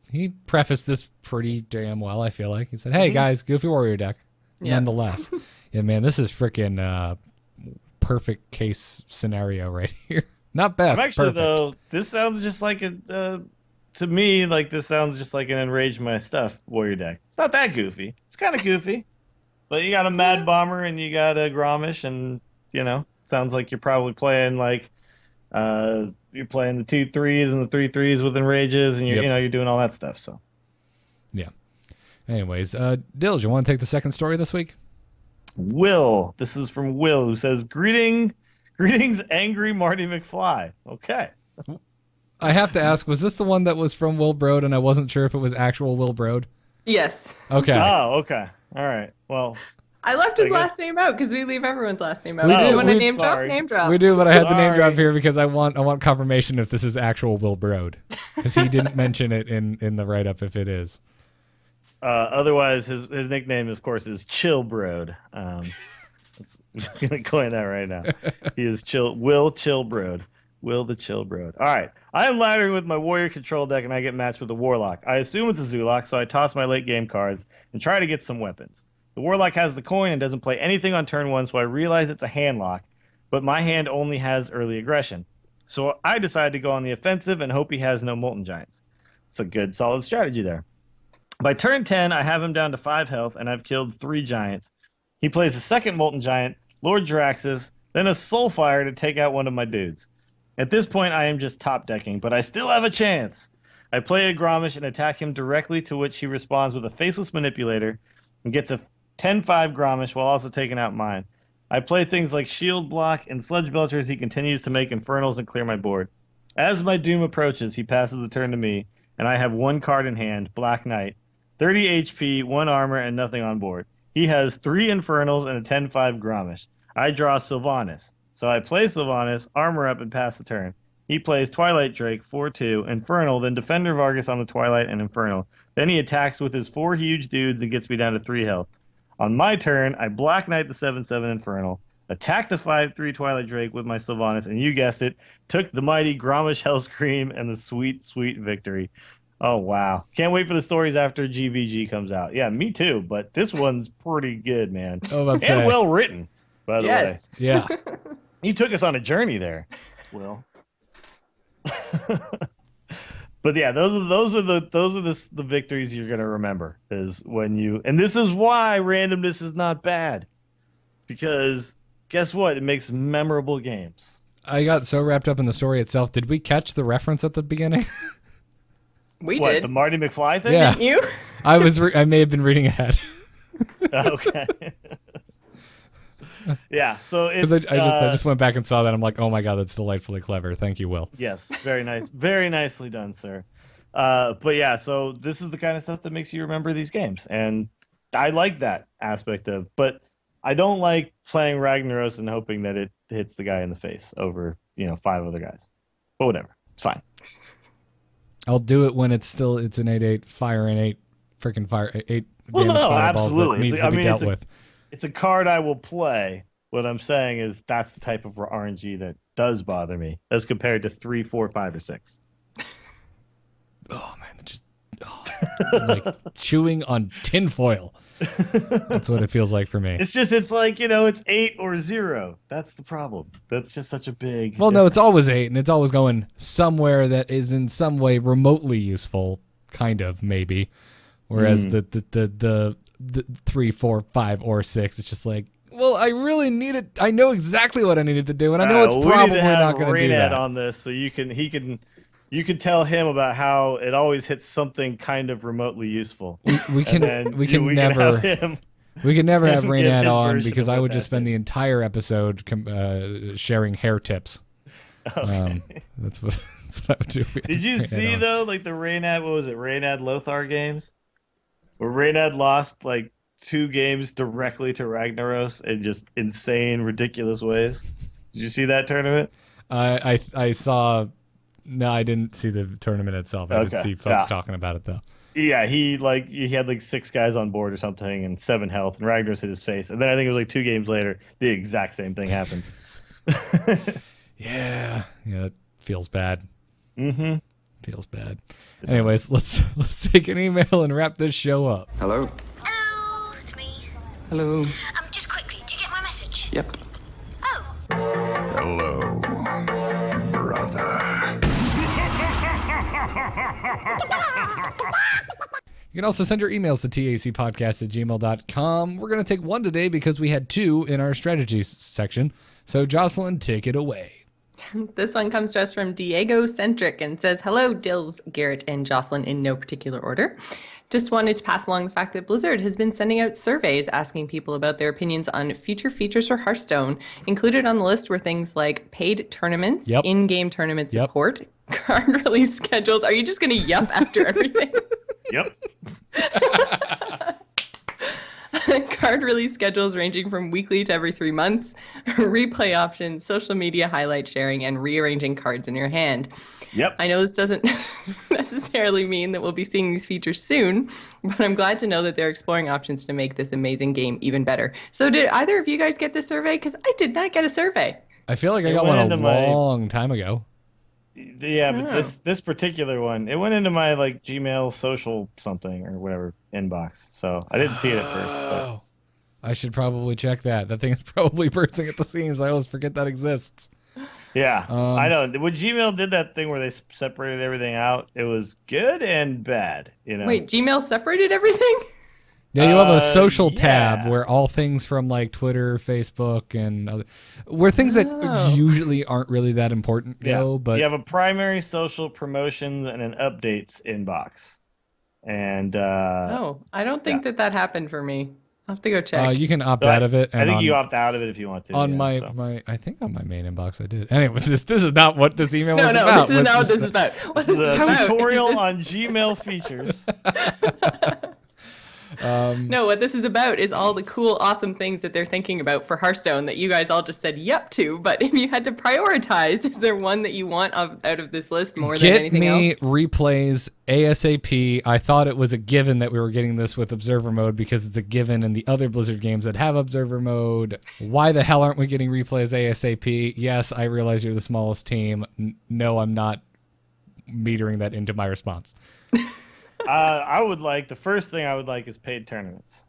He prefaced this pretty damn well, I feel like. He said, hey, guys, Goofy Warrior deck. Yeah. Nonetheless. Yeah, man, this is freaking perfect case scenario right here. Not best, I'm actually, perfect. though, this sounds just like to me, this sounds just like an Enrage My Stuff warrior deck. It's not that goofy. It's kind of goofy. But you got a Mad Bomber and you got a Gromish, and, sounds like you're probably playing, you're playing the 2/3s and the 3/3s with Enrages, and you're doing all that stuff, so. Yeah. Anyways, Dills, you want to take the second story this week? Will. This is from Will, who says, Greetings, angry Marty McFly. Okay. I have to ask, was this the one that was from Will Broad and I wasn't sure if it was actual Will Broad? Yes. Okay. Oh, okay. All right. Well, I left his I guess- last name out because we leave everyone's last name out. We Do do. you want to We- name drop? sorry. Name drop. We do, but I had the name drop Sorry. here because I want confirmation if this is actual Will Broad. Because he didn't mention it in the write-up if it is. otherwise, his nickname, of course, is Chillbrode. I'm just going to coin that right now. He is Will Chillbrode. Will the Chillbrode. All right. I am laddering with my warrior control deck, and I get matched with a warlock. I assume it's a Zulok, so I toss my late game cards and try to get some weapons. The warlock has the coin and doesn't play anything on turn 1, so I realize it's a handlock, but my hand only has early aggression. So I decide to go on the offensive and hope he has no Molten Giants. It's a good, solid strategy there. By turn 10, I have him down to 5 health, and I've killed 3 giants. He plays a second Molten Giant, Lord Draxus, then a Soulfire to take out one of my dudes. At this point, I am just top decking, but I still have a chance. I play a Gromish and attack him directly, to which he responds with a Faceless Manipulator and gets a 10-5 Gromish while also taking out mine. I play things like Shield Block and Sludge Belcher as he continues to make Infernals and clear my board. As my doom approaches, he passes the turn to me, and I have 1 card in hand, Black Knight, 30 HP, 1 armor, and nothing on board. He has 3 Infernals and a 10-5 Gromish. I draw Sylvanas. So I play Sylvanas, armor up, and pass the turn. He plays Twilight Drake, 4/2, Infernal, then Defender Vargas on the Twilight and Infernal. Then he attacks with his 4 huge dudes and gets me down to 3 health. On my turn, I Black Knight the 7/7 Infernal, attack the 5/3 Twilight Drake with my Sylvanas, and you guessed it, took the mighty Gromish Hellscream and the sweet, sweet victory. Oh, wow. Can't wait for the stories after GVG comes out. Yeah, me too, but this one's pretty good, man. Oh, about to And say. well written, by the way. Yes. Yeah. You took us on a journey there, Will. But yeah, those are the victories you're gonna remember, is when you, and this is why randomness is not bad. because guess what? It makes memorable games. I got so wrapped up in the story itself. Did we catch the reference at the beginning? We What, did. the Marty McFly thing? Yeah. Didn't you? I may have been reading ahead. Okay. Yeah, so it's Because I just went back and saw that. I'm like, oh my god, that's delightfully clever. Thank you, Will. yes, very nice, very nicely done, sir. But yeah, so this is the kind of stuff that makes you remember these games, and I like that aspect of. But I don't like playing Ragnaros and hoping that it hits the guy in the face over 5 other guys. But whatever, it's fine. I'll do it when it's an 8/8 fire and 8 freaking fire 8 Well, damage no, fireballs absolutely. that needs to be dealt with. It's a card I will play. What I'm saying is that's the type of RNG that does bother me, as compared to 3, 4, 5, or 6. Oh man, I'm like chewing on tinfoil. That's what it feels like for me. It's like it's 8 or 0. That's the problem. That's just such a big. Well, no, it's difference. always 8, and it's always going somewhere that is in some way remotely useful, kind of maybe. Whereas the 3, 4, 5, or 6, it's just like, well, I really need it. I know exactly what I needed to do, and I know it's probably not going to do that. on this, so you can tell him about how it always hits something kind of remotely useful. We can never have him. We could never have give Raynad his on version because of I what would just that spend the is. entire episode sharing hair tips. Okay. That's what I would do. Did you see though, like the Raynad? What was it? Raynad Lothar games, where Raynad lost like 2 games directly to Ragnaros in just insane, ridiculous ways. Did you see that tournament? I saw. No, I didn't see the tournament itself. I did Okay. see folks Yeah. talking about it though. Yeah, he had like 6 guys on board or something and 7 health, and Ragnaros hit his face. And then I think it was like 2 games later, the exact same thing happened. Yeah, that feels bad. Mm-hmm. Feels bad. Anyways, let's take an email and wrap this show up. Hello? Hello, it's me. Hello. Just quickly, do you get my message? Yep. Oh, Hello, brother. You can also send your emails to tacpodcast@gmail.com. We're going to take one today because we had 2 in our strategies section. So, Jocelyn, take it away. This one comes to us from Diego Centric and says, hello, Dills, Garrett, and Jocelyn in no particular order. Just wanted to pass along the fact that Blizzard has been sending out surveys asking people about their opinions on future features for Hearthstone. Included on the list were things like paid tournaments, Yep. in-game tournament Yep. support, card release schedules. Are you just going to yup after everything? Yep. Card release schedules ranging from weekly to every 3 months, replay options, social media highlight sharing, and rearranging cards in your hand. Yep. I know this doesn't necessarily mean that we'll be seeing these features soon, but I'm glad to know that they're exploring options to make this amazing game even better. So did either of you guys get this survey? Because I did not get a survey. I feel like I It got went one a into my- long time ago. Yeah, but Oh. this particular one, it went into my like Gmail social something or whatever inbox. So I didn't see it at first. But Oh, I should probably check that. That thing is probably bursting at the seams. I always forget that exists. yeah, Um, I know. When Gmail did that thing where they separated everything out, it was good and bad. Wait, Gmail separated everything? Yeah, you have a social tab yeah. where all things from like Twitter, Facebook, and where things that Oh. usually aren't really that important Yeah. go. But you have a primary social promotions and an updates inbox. And Oh, I don't think that happened for me. I'll have to go check. you can opt but out of it. And I think on, you opt out of it if you want to. on yeah, my, so. my I think on my main inbox I did. Anyways, this is not what this email was no, about. this is not what this is about. What This is a about? tutorial Is this- on Gmail features. No, what this is about is all the cool, awesome things that they're thinking about for Hearthstone that you guys all just said yep to. But if you had to prioritize, is there one that you want out of this list more than Get anything me else? replays ASAP. I thought it was a given that we were getting this with observer mode because it's a given in the other Blizzard games that have observer mode. Why the hell aren't we getting replays ASAP? Yes, I realize you're the smallest team. No, I'm not metering that into my response. I would like, the first thing I would like is paid tournaments.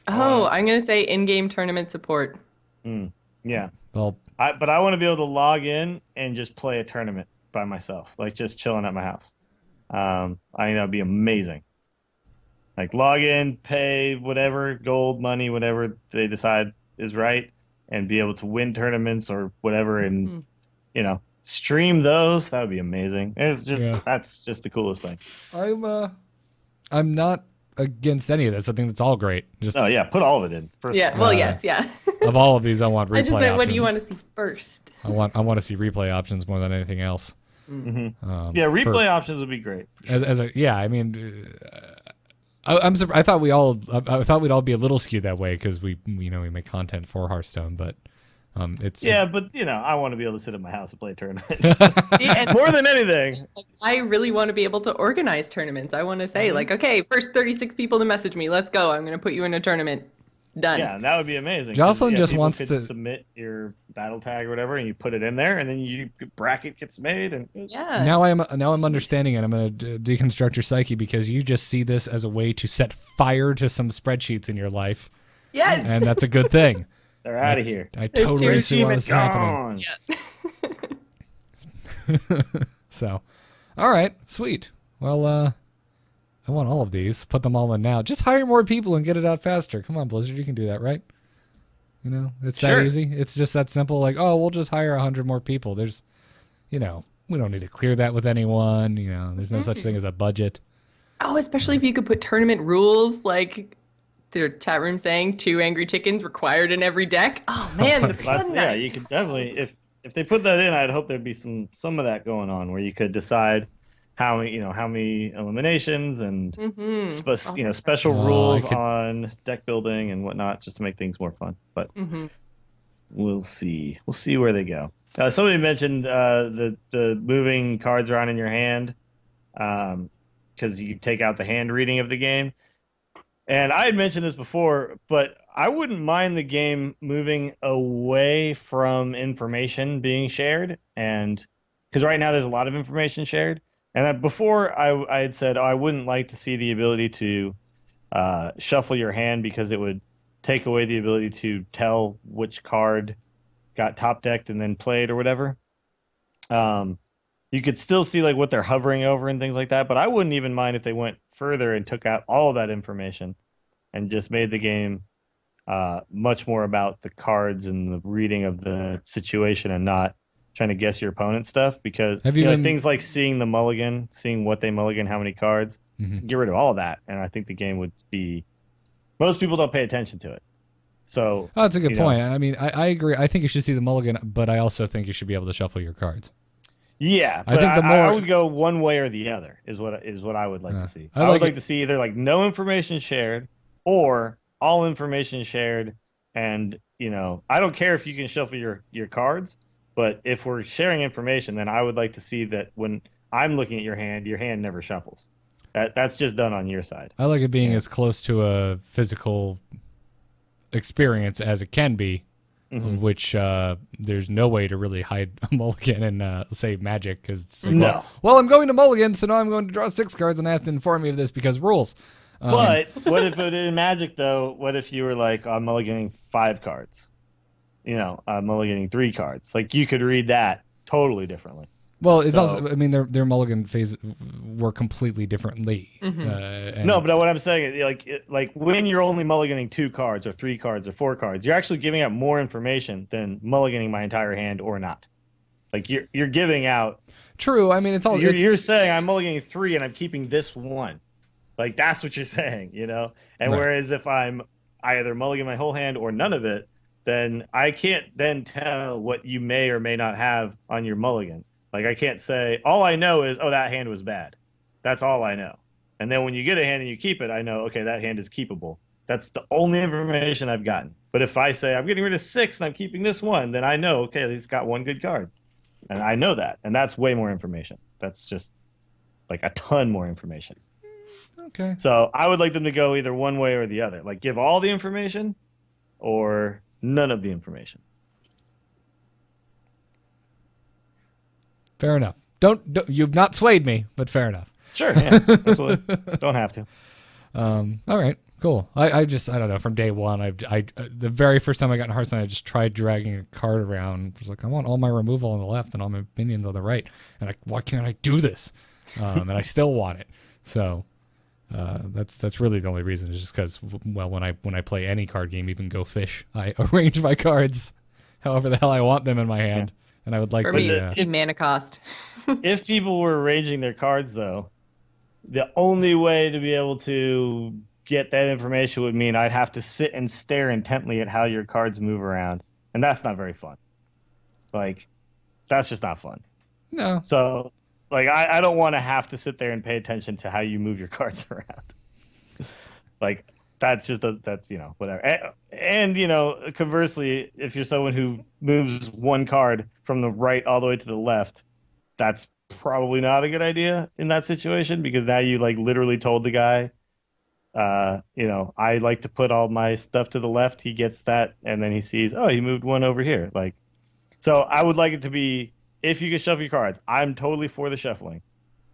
Oh, I'm going to say in-game tournament support. Yeah. Well, But I want to be able to log in and just play a tournament by myself, like just chilling at my house. I think that would be amazing. Like log in, pay whatever, gold, money, whatever they decide, is right, and be able to win tournaments or whatever, and stream those. That would be amazing. It's just that's just the coolest thing. I'm not against any of this. I think that's all great. Just put all of it in first. Yeah. Well, yes. Yeah. of all of these, I want replay I just meant, options. what do you want to see first? I want to see replay options more than anything else. Replay options would be great. I mean, I'm surprised. I thought we'd all be a little skewed that way because we make content for Hearthstone, but it's but I want to be able to sit at my house and play a tournament more than anything. I really want to be able to organize tournaments. I want to say okay, first 36 people to message me. Let's go. I'm going to put you in a tournament. Done. Yeah, that would be amazing. Jocelyn just wants to submit your battle tag or whatever, and you put it in there, and then you bracket gets made. And now I'm understanding it. I'm going to deconstruct your psyche because you just see this as a way to set fire to some spreadsheets in your life. Yes, and that's a good thing. They're out of here. I totally see what's happening. Yeah. So, all right, sweet. Well, I want all of these. Put them all in now. Just hire more people and get it out faster. Come on, Blizzard, you can do that, right? It's that easy. It's just that simple. Like, we'll just hire 100 more people. There's, we don't need to clear that with anyone. There's no such thing as a budget. Oh, especially if you could put tournament rules like their chat room saying 2 angry chickens required in every deck. Oh man, the fun. Yeah, you could definitely if they put that in, I'd hope there'd be some of that going on where you could decide how many eliminations and special rules on deck building and whatnot, just to make things more fun. But we'll see where they go. Somebody mentioned the moving cards around in your hand, because you take out the hand reading of the game. And I had mentioned this before, but I wouldn't mind the game moving away from information being shared, and because right now there's a lot of information shared. And before I had said, I wouldn't like to see the ability to shuffle your hand because it would take away the ability to tell which card got top decked and then played or whatever. You could still see like what they're hovering over and things like that, but I wouldn't even mind if they went further and took out all of that information and just made the game much more about the cards and the reading of the situation and not trying to guess your opponent's stuff, because things like seeing the mulligan, seeing what they mulligan, how many cards, get rid of all of that, and I think the game would be. Most people don't pay attention to it, so. Oh, that's a good point. I mean, I agree. I think you should see the mulligan, but I also think you should be able to shuffle your cards. Yeah, but I would go one way or the other. Is what I would like to see. I would like to see either like no information shared or all information shared, and I don't care if you can shuffle your cards. But if we're sharing information, then I would like to see that when I'm looking at your hand never shuffles. That's just done on your side. I like it being as close to a physical experience as it can be, which there's no way to really hide a mulligan in, say, Magic. Because it's like, well, I'm going to mulligan, so now I'm going to draw 6 cards, and I have to inform you of this because rules. But but in Magic, though, what if you were like, I'm mulliganing 5 cards? Mulliganing 3 cards. Like, you could read that totally differently. Well, it's also, I mean, their mulligan phase were completely differently. No, but what I'm saying is, like when you're only mulliganing 2 cards or 3 cards or 4 cards, you're actually giving out more information than mulliganing my entire hand or not. Like, you're giving out. True. I mean, it's all. You're saying I'm mulliganing 3 and I'm keeping this 1. Like, that's what you're saying, And right. Whereas if I either mulligan my whole hand or none of it, then I can't then tell what you may or may not have on your mulligan. Like, I can't say, all I know is, that hand was bad. That's all I know. And then when you get a hand and you keep it, I know, okay, that hand is keepable. That's the only information I've gotten. But if I say, I'm getting rid of 6 and I'm keeping this 1, then I know, okay, he's got 1 good card. And I know that. And that's way more information. That's just, like, a ton more information. Okay. So I would like them to go either one way or the other. Like, give all the information or none of the information. Fair enough. Don't you've not swayed me, but fair enough. Sure, yeah, absolutely. Don't have to. All right, cool. I don't know. From day one, I the very first time I got in Hearthstone, I just tried dragging a card around. I was like, I want all my removal on the left and all my minions on the right, and why can't I do this? And I still want it. So That's really the only reason. Is just because, well, when I play any card game, even Go Fish, I arrange my cards however the hell I want them in my hand, and I would like For to. me, it'd be mana cost. If people were arranging their cards, though, the only way to be able to get that information would mean I'd have to sit and stare intently at how your cards move around, and that's not very fun. Like, that's just not fun. No. So, like, I don't want to have to sit there and pay attention to how you move your cards around. Like, that's just that's whatever. And conversely, if you're someone who moves one card from the right all the way to the left, that's probably not a good idea in that situation, because now you like literally told the guy, I like to put all my stuff to the left. He gets that, and then he sees, oh, he moved one over here. Like, so I would like it to be, if you can shuffle your cards, I'm totally for the shuffling.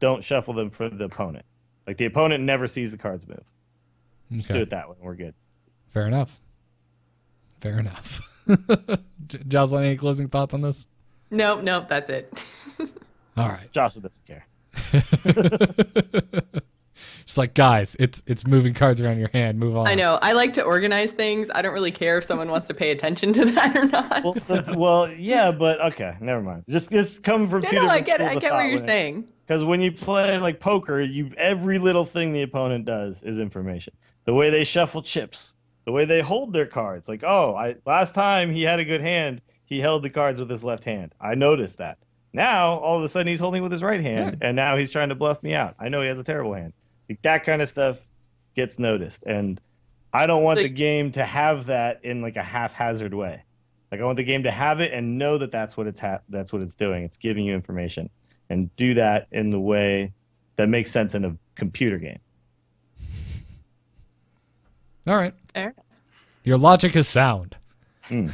Don't shuffle them for the opponent. Like, the opponent never sees the cards move. Just do it that way, and we're good. Fair enough. Jocelyn, any closing thoughts on this? Nope, that's it. All right. Jocelyn doesn't care. Just like, guys, it's moving cards around your hand. Move on. I know. I like to organize things. I don't really care if someone wants to pay attention to that or not. Well, yeah, but okay, never mind. Just coming from two different I get what you're saying. Because when you play like poker, every little thing the opponent does is information. The way they shuffle chips, the way they hold their cards. Like, last time he had a good hand, he held the cards with his left hand. I noticed that. Now, all of a sudden, he's holding with his right hand, and now he's trying to bluff me out. I know he has a terrible hand. Like, that kind of stuff gets noticed, and I don't want the game to have that in like a haphazard way. Like, I want the game to have it and know that that's what it's doing. It's giving you information, and do that in the way that makes sense in a computer game. All right. Fair. Your logic is sound. Mm.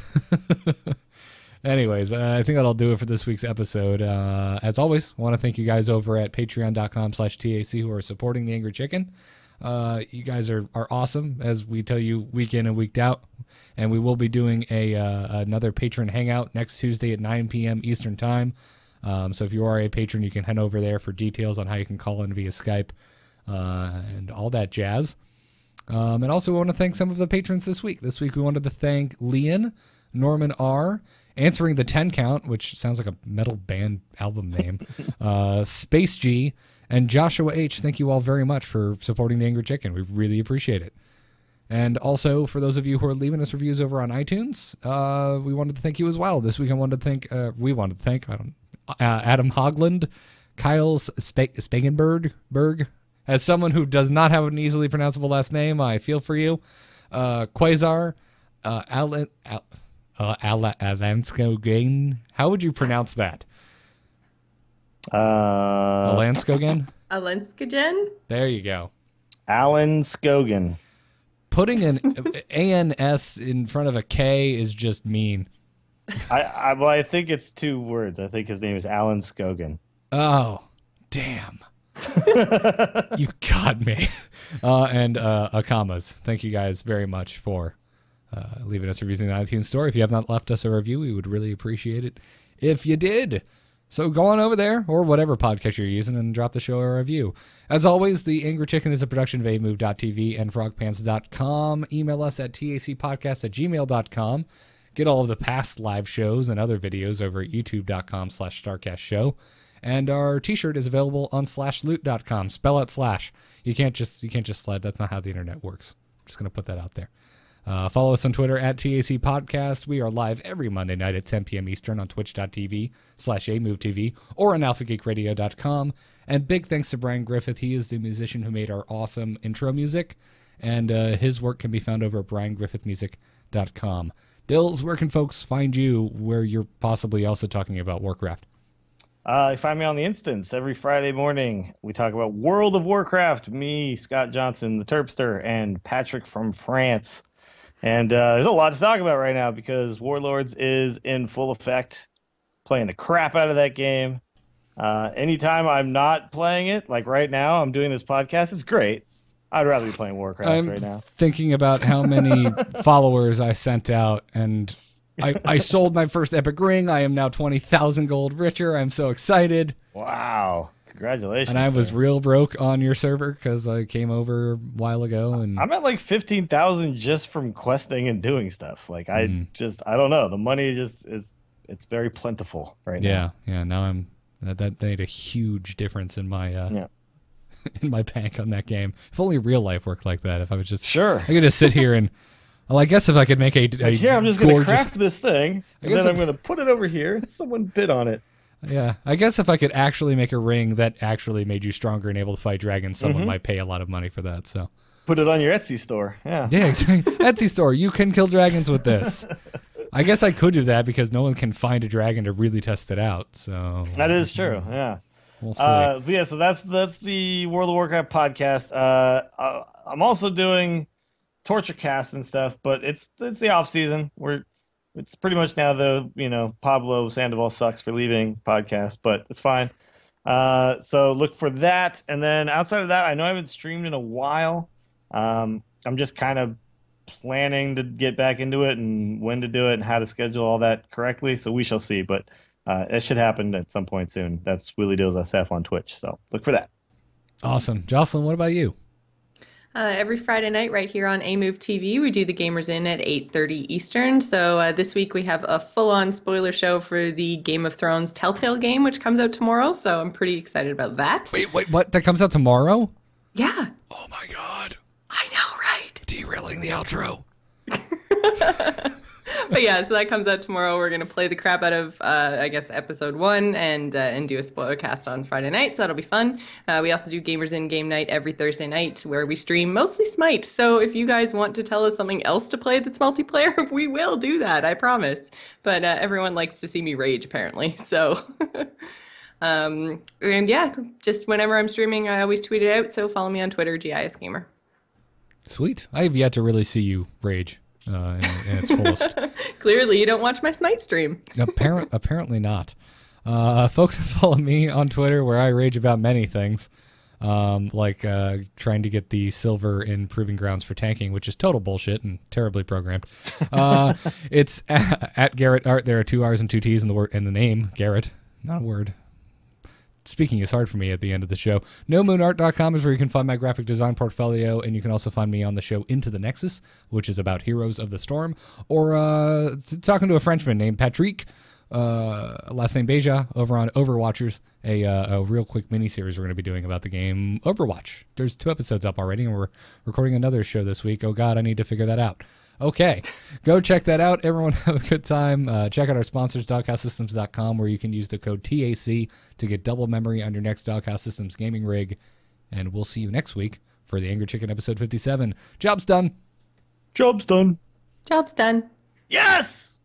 Anyways, I think that'll do it for this week's episode. As always, I want to thank you guys over at patreon.com/TAC who are supporting the Angry Chicken. You guys are awesome, as we tell you week in and week out. And we will be doing another patron hangout next Tuesday at 9 p.m. Eastern Time. So if you are a patron, you can head over there for details on how you can call in via Skype and all that jazz. And also we want to thank some of the patrons this week. This week we wanted to thank Leon, Norman R., Answering the 10 Count, which sounds like a metal band album name, Space G, and Joshua H. Thank you all very much for supporting the Angry Chicken. We really appreciate it. And also, for those of you who are leaving us reviews over on iTunes, we wanted to thank you as well. This week I wanted to thank, Adam Hogland, Kyle's Spagenberg. As someone who does not have an easily pronounceable last name, I feel for you. Quasar, Alanskogen. How would you pronounce that? Alanskogen? Alanskogen? There you go. Alan Scogan. Putting an ANS in front of a K is just mean. I think it's two words. I think his name is Alan Scogan. Oh, damn. You got me. And Akamas. Thank you guys very much for leaving us reviews in the iTunes store. If you have not left us a review, we would really appreciate it if you did. So go on over there, or whatever podcast you're using, and drop the show a review. As always, The Angry Chicken is a production of AMove.tv and frogpants.com. Email us at tacpodcast@gmail.com. Get all of the past live shows and other videos over at youtube.com/starcastshow. And our t-shirt is available on /loot.com. Spell out slash. You can't just slide. That's not how the internet works. I'm just going to put that out there. Follow us on Twitter at TAC Podcast. We are live every Monday night at 10 p.m. Eastern on twitch.tv/AMoveTV or on alphageekradio.com. And big thanks to Brian Griffith. He is the musician who made our awesome intro music. And his work can be found over at briangriffithmusic.com. Dills, where can folks find you where you're possibly also talking about Warcraft? You find me on the Instance every Friday morning. We talk about World of Warcraft. Me, Scott Johnson, the Terpster, and Patrick from France. And there's a lot to talk about right now because Warlords is in full effect, playing the crap out of that game. Anytime I'm not playing it, like right now, I'm doing this podcast, it's great. I'd rather be playing Warcraft right now. I'm thinking about how many followers I sent out, and I sold my first epic ring. I am now 20,000 gold richer. I'm so excited. Wow. Congratulations. And I was sir. real broke on your server because I came over a while ago. And I'm at like 15,000 just from questing and doing stuff. Like I don't know. The money just it's very plentiful right now. yeah. Now that made a huge difference in my in my bank on that game. If only real life worked like that. If I was just Sure. I could just sit here and well, I guess if I could make a I'm just going to gorgeous, craft this thing, and guess then I'm if- going to put it over here. Someone bid on it. yeah, I guess if I could actually make a ring that actually made you stronger and able to fight dragons, someone might pay a lot of money for that. So Put it on your Etsy store. Yeah. yeah, exactly. Etsy store, you can kill dragons with this. I guess I could do that because no one can find a dragon to really test it out. So That is true. Yeah. we'll see. But yeah, so that's the World of Warcraft podcast. I'm also doing Torture Cast and stuff, but it's the off season. It's pretty much now the Pablo Sandoval sucks for leaving podcast, but it's fine. So look for that, and then outside of that, I know I haven't streamed in a while. I'm just kind of planning to get back into it and when to do it and how to schedule all that correctly. So we shall see, but it should happen at some point soon. That's Willie Deals SF on Twitch, so look for that. Awesome. Jocelyn, what about you? Every Friday night right here on A-Move TV, we do the Gamers In at 8:30 Eastern. So this week we have a full-on spoiler show for the Game of Thrones Telltale game, which comes out tomorrow. So I'm pretty excited about that. Wait, what? That comes out tomorrow? Yeah, Oh my god. I know, right? Derailing the outro. But yeah, so that comes out tomorrow. We're gonna play the crap out of, I guess, episode 1 and do a spoiler cast on Friday night. So that'll be fun. We also do Gamers In game night every Thursday night, where we stream mostly Smite. So if you guys want to tell us something else to play that's multiplayer, we will do that. I promise. But everyone likes to see me rage, apparently. So. And yeah, just whenever I'm streaming, I always tweet it out. So follow me on Twitter, GIS Gamer. Sweet. I have yet to really see you rage in its fullest. Clearly, you don't watch my Smite stream. Apparently not. Folks can follow me on Twitter where I rage about many things, like trying to get the silver in Proving Grounds for tanking, which is total bullshit and terribly programmed. It's at Garrett Art. There are 2 R's and 2 T's in the name, Garrett, not a word. Speaking is hard for me at the end of the show. NoMoonArt.com is where you can find my graphic design portfolio, and you can also find me on the show Into the Nexus, which is about Heroes of the Storm, or talking to a Frenchman named Patrick, last name Beja, over on Overwatchers, a real quick mini-series we're going to be doing about the game Overwatch. There's 2 episodes up already, and we're recording another show this week. Oh god, I need to figure that out. Okay, go check that out. Everyone have a good time. Check out our sponsors, DogHouseSystems.com, where you can use the code TAC to get double memory on your next Doghouse Systems gaming rig. And we'll see you next week for the Angry Chicken episode 57. Job's done. Job's done. Job's done. Yes!